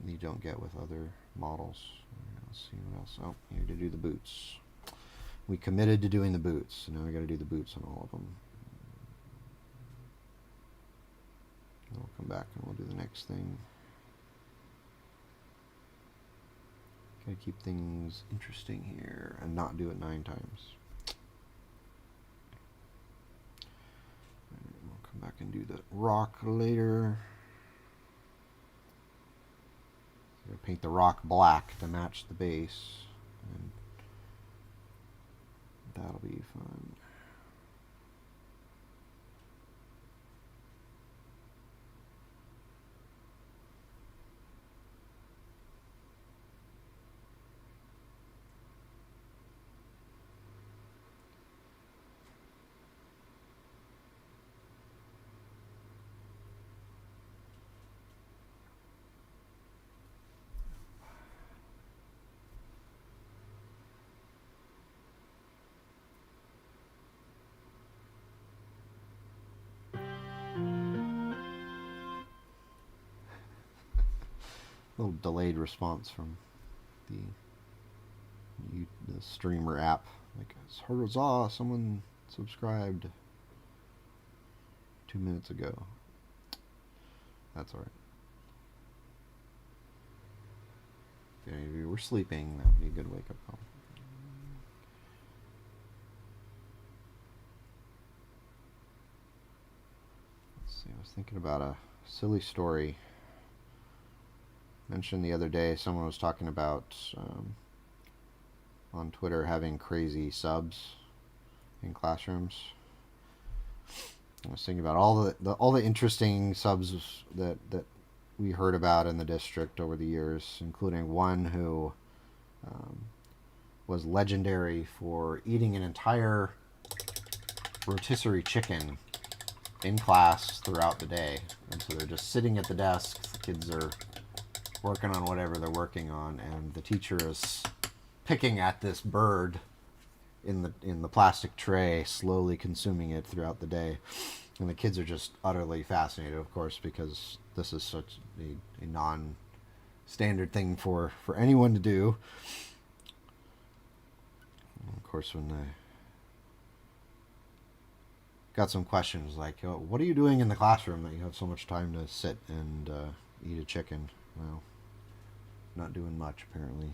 you don't get with other models. Let's see what else. Oh, here to do the boots. We committed to doing the boots, so now we got to do the boots on all of them. We'll come back and we'll do the next thing. Gotta keep things interesting here and not do it 9 times. We'll come back and do the rock later. So paint the rock black to match the base, and that'll be fun. Little delayed response from the streamer app. Like, Huzzah, someone subscribed 2 minutes ago. That's alright. If any of you were sleeping, that would be a good wake-up call. Let's see, I was thinking about a silly story. Mentioned the other day, someone was talking about on Twitter having crazy subs in classrooms. I was thinking about all the interesting subs that we heard about in the district over the years, including one who was legendary for eating an entire rotisserie chicken in class throughout the day. And so they're just sitting at the desks, the kids are working on whatever they're working on, and the teacher is picking at this bird in the plastic tray, slowly consuming it throughout the day. And the kids are just utterly fascinated, of course, because this is such a non-standard thing for anyone to do. And of course, when they got some questions like, oh, what are you doing in the classroom that you have so much time to sit and eat a chicken? Well, not doing much, apparently.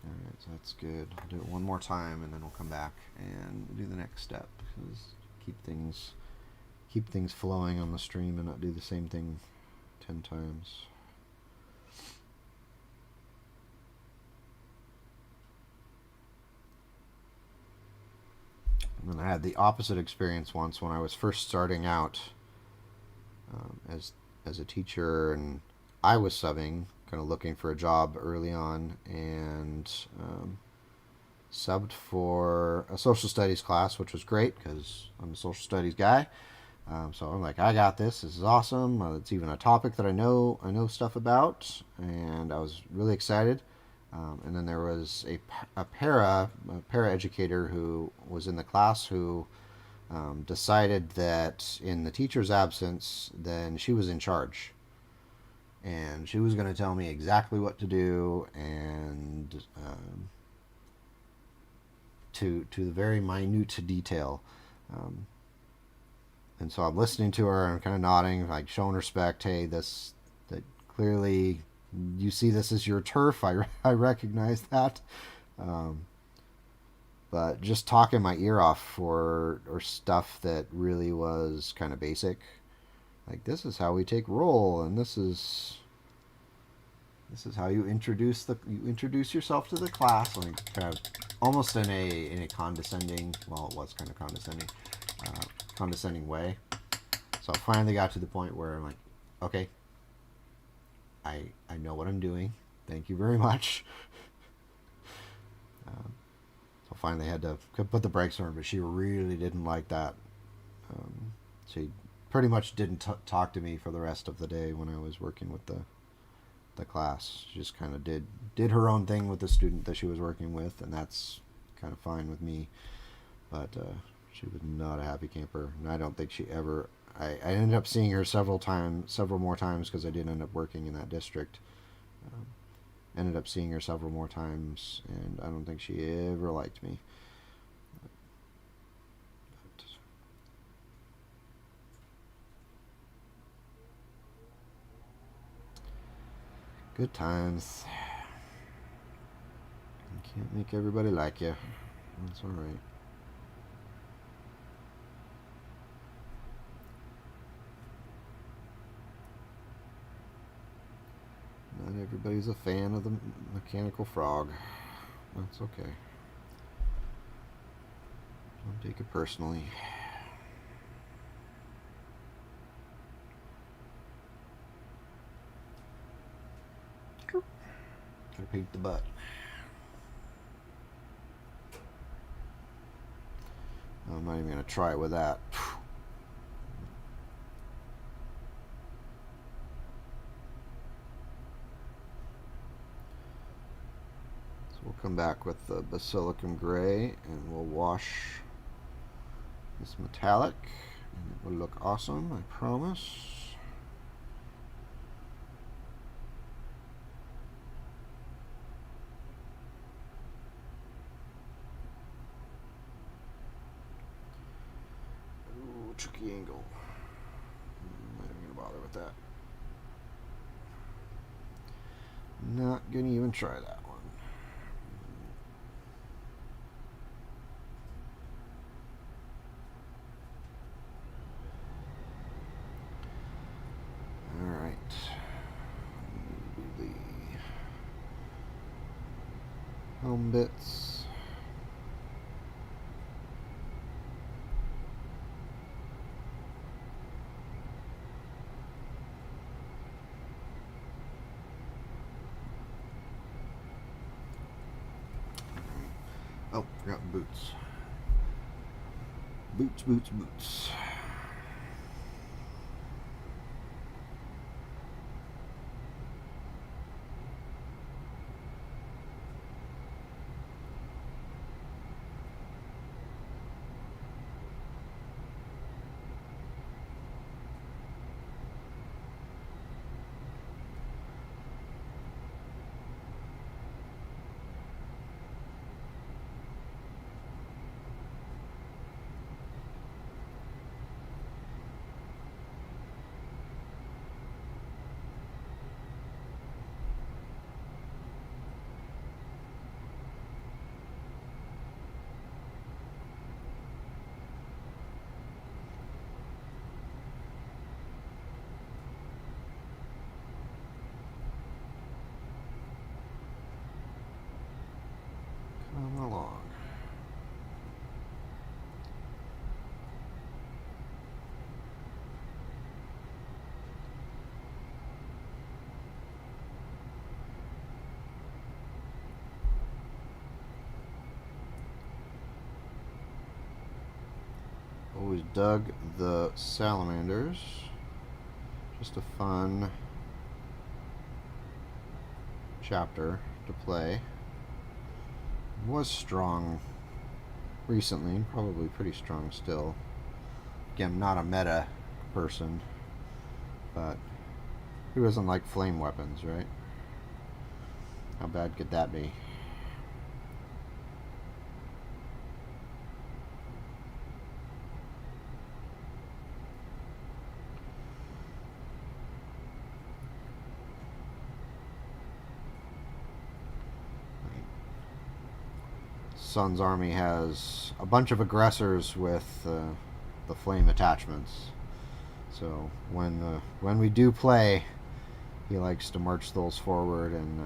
Alright, so that's good. I'll do it one more time, and then we'll come back and do the next step, because keep things flowing on the stream and not do the same thing 10 times. And then I had the opposite experience once when I was first starting out as a teacher, and I was subbing, kind of looking for a job early on, and subbed for a social studies class, which was great because I'm a social studies guy. So I'm like, I got this. This is awesome. It's even a topic that I know stuff about, and I was really excited. And then there was a para educator who was in the class who decided that in the teacher's absence, then she was in charge. And she was going to tell me exactly what to do, and to the very minute detail. And so I'm listening to her and kind of nodding, like showing respect. Hey, that clearly you see this as your turf. I recognize that. But just talking my ear off for or stuff that really was kind of basic, like this is how we take roll, and this is how you introduce yourself to the class, like kind of almost in a condescending, well, it was kind of condescending way. So I finally got to the point where I'm like, okay, I know what I'm doing. Thank you very much. So finally had to put the brakes on her, but she really didn't like that. She pretty much didn't talk to me for the rest of the day when I was working with the class. She just kind of did her own thing with the student that she was working with, and that's kind of fine with me. But she was not a happy camper, and I don't think she ever. I ended up seeing her several more times because I did end up working in that district. Ended up seeing her several more times, and I don't think she ever liked me. But good times. You can't make everybody like you. That's all right. Not everybody's a fan of the mechanical frog. That's okay. Don't take it personally. Gotta paint the butt. I'm not even gonna try it with that. We'll come back with the basilicum gray and we'll wash this metallic, and it will look awesome, I promise. Ooh, tricky angle. I'm not even gonna bother with that. Not gonna even try that one. Helm bits. Oh, forgot boots. Boots. Come along. Always dug the Salamanders. Just a fun chapter to play. Was strong recently, probably pretty strong still. Again, not a meta person, but who doesn't like flame weapons, right? How bad could that be? Sun's army has a bunch of aggressors with the flame attachments. So when we do play, he likes to march those forward and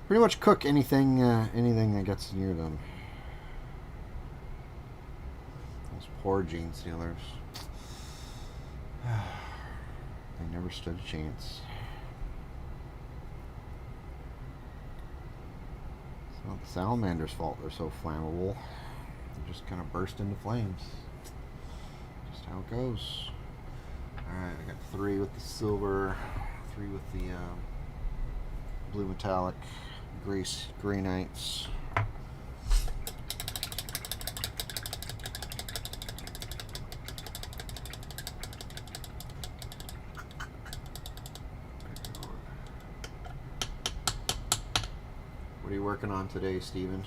pretty much cook anything that gets near them. Those poor Gene Stealers. They never stood a chance. It's not the Salamander's fault they're so flammable. They just kind of burst into flames. Just how it goes. Alright, I got 3 with the silver, 3 with the blue metallic, gray knights. What are you working on today, Steven?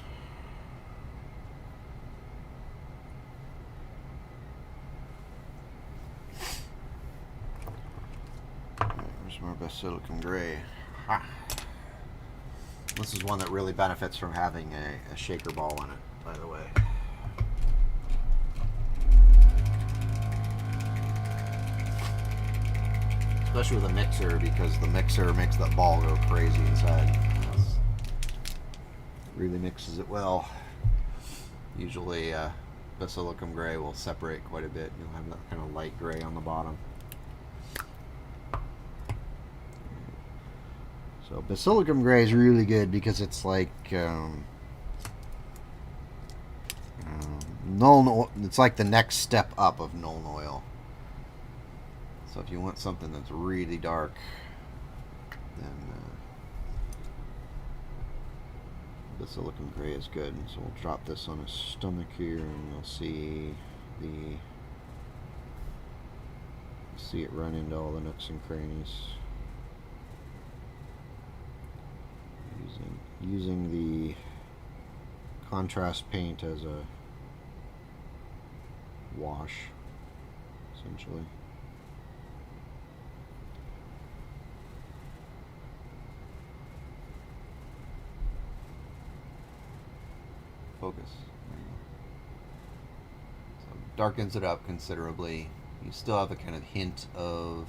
There's more Basilicum Gray. Ha! This is one that really benefits from having a shaker ball in it, by the way. Especially with a mixer, because the mixer makes that ball go crazy inside. Really mixes it well. Usually Basilicum Gray will separate quite a bit. You'll have that kind of light gray on the bottom. So Basilicum Gray is really good because it's like it's like the next step up of Nuln Oil. So if you want something that's really dark, then Basilicum Gray is good. So we'll drop this on his stomach here, and you'll see it run into all the nooks and crannies. Using the contrast paint as a wash, essentially. Focus. There you go. So darkens it up considerably. You still have a kind of hint of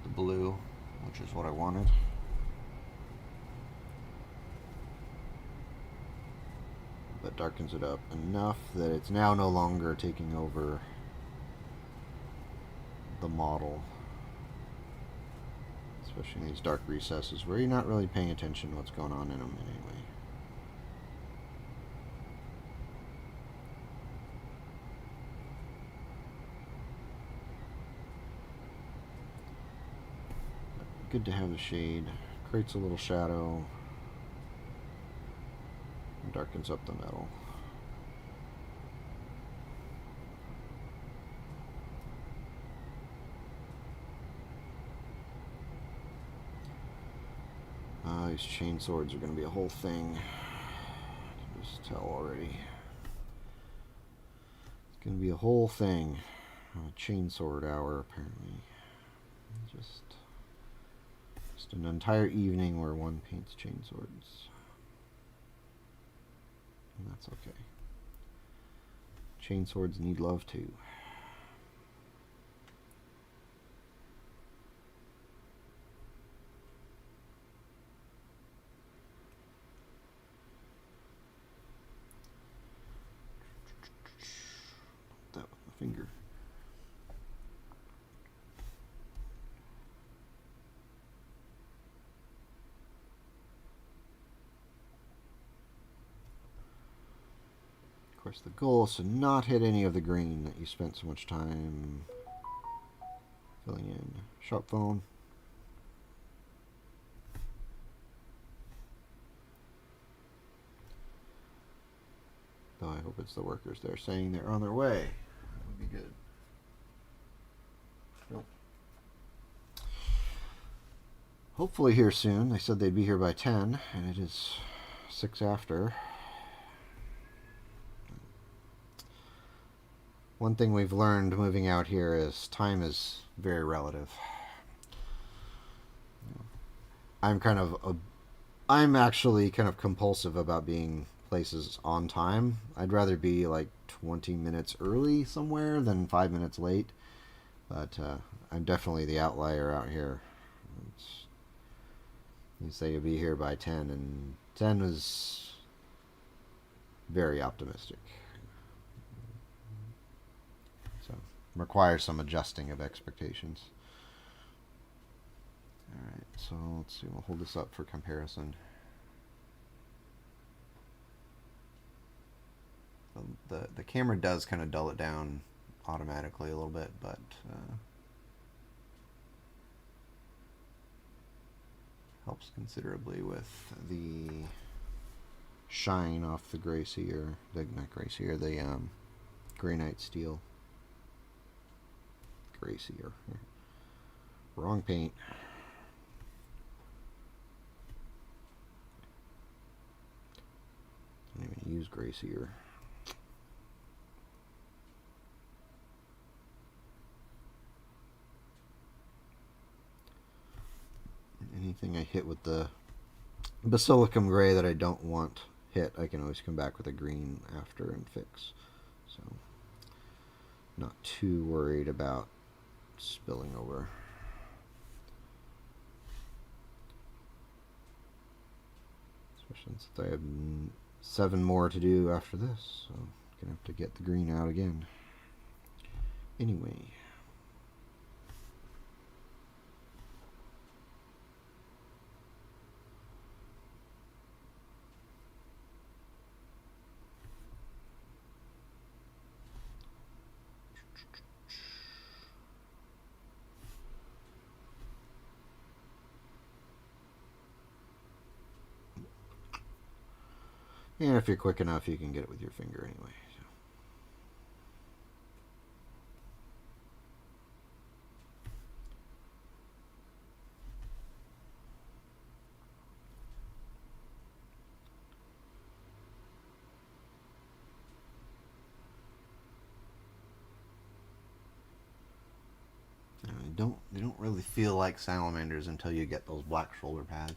the blue, which is what I wanted. But darkens it up enough that it's now no longer taking over the model, especially in these dark recesses where you're not really paying attention to what's going on in them anyway. Good to have the shade. Creates a little shadow. Darkens up the metal. These chain swords are going to be a whole thing. I can just tell already. It's going to be a whole thing. A chain sword hour, apparently. Just an entire evening where one paints chain swords. And that's okay. Chain swords need love too. That with my finger. Of course, the goal is to not hit any of the green that you spent so much time filling in. Sharp phone. Though I hope it's the workers there saying they're on their way. That would be good. Nope. Hopefully here soon. They said they'd be here by 10, and it is 6 after. One thing we've learned moving out here is time is very relative. I'm kind of I'm actually kind of compulsive about being places on time. I'd rather be like 20 minutes early somewhere than 5 minutes late. But I'm definitely the outlier out here. It's, you say you'll be here by 10, and 10 was very optimistic. So, requires some adjusting of expectations. Alright, so let's see, we'll hold this up for comparison. The camera does kind of dull it down automatically a little bit, but helps considerably with the shine off the gray seer, the not gray seer, the granite steel. Gray seer. Wrong paint. I don't even use gray seer. Anything I hit with the basilicum gray that I don't want hit, I can always come back with a green after and fix. So, not too worried about spilling over. Especially since I have 7 more to do after this, so I'm gonna have to get the green out again. Anyway. And if you're quick enough, you can get it with your finger anyway. They don't really feel like salamanders until you get those black shoulder pads.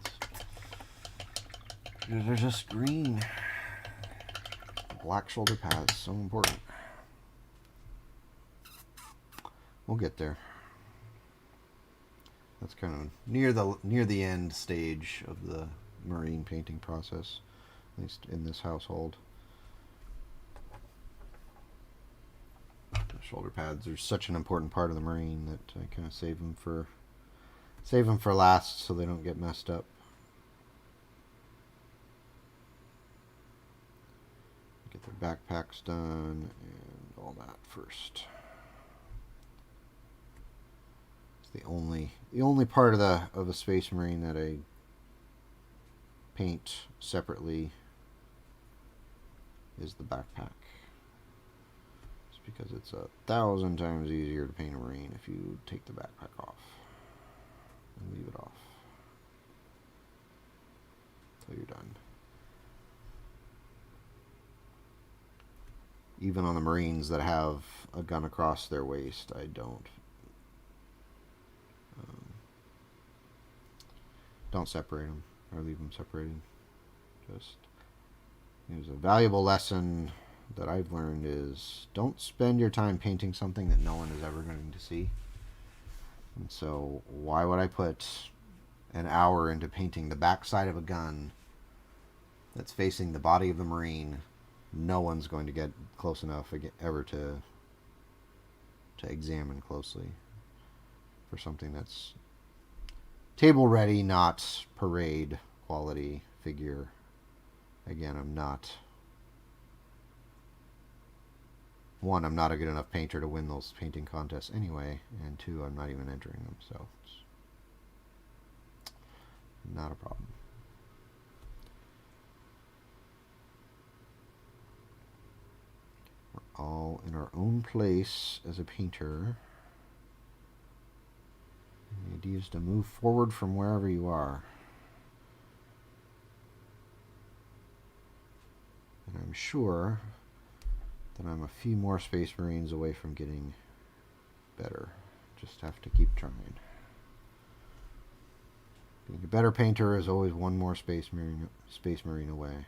They're just green. Black shoulder pads, so important. We'll get there. That's kind of near the end stage of the marine painting process, at least in this household. The shoulder pads are such an important part of the marine that I kind of save them for last so they don't get messed up. Get their backpacks done and all that first. It's the only part of a space marine that I paint separately is the backpack. It's because it's 1,000 times easier to paint a marine if you take the backpack off and leave it off until you're done. Even on the marines that have a gun across their waist, I don't separate them or leave them separated. Just, it was a valuable lesson that I've learned is don't spend your time painting something that no one is ever going to see. And so why would I put an hour into painting the backside of a gun that's facing the body of the marine? No one's going to get close enough ever to examine closely for something that's table ready, not parade quality figure. Again, I'm not a good enough painter to win those painting contests anyway, and 2, I'm not even entering them, so it's not a problem. We're all in our own place as a painter. The idea is to move forward from wherever you are. And I'm sure that I'm a few more Space Marines away from getting better. Just have to keep trying. Being a better painter is always one more space marine away.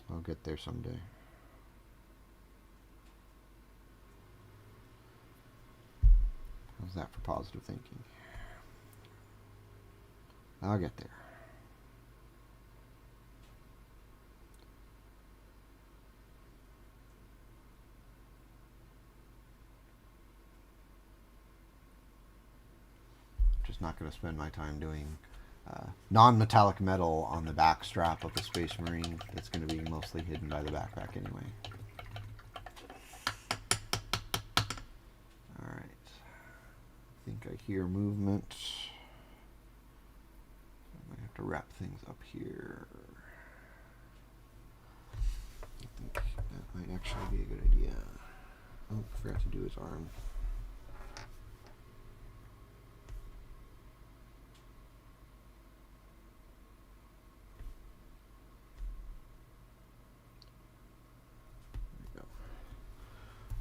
I'll get there someday. How's that for positive thinking? I'll get there. Just not going to spend my time doing non-metallic metal on the back strap of the Space Marine. That's going to be mostly hidden by the backpack anyway. Alright. I think I hear movement. I might have to wrap things up here. I think that might actually be a good idea. Oh, forgot to do his arm.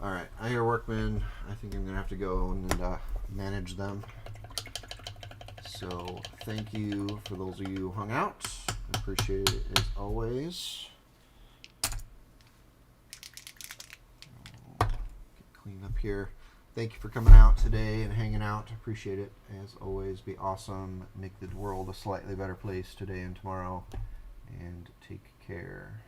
Alright, I hear workmen. I think I'm going to have to go and manage them. So, thank you for those of you who hung out. I appreciate it as always. Get clean up here. Thank you for coming out today and hanging out. I appreciate it as always. Be awesome. Make the world a slightly better place today and tomorrow. And take care.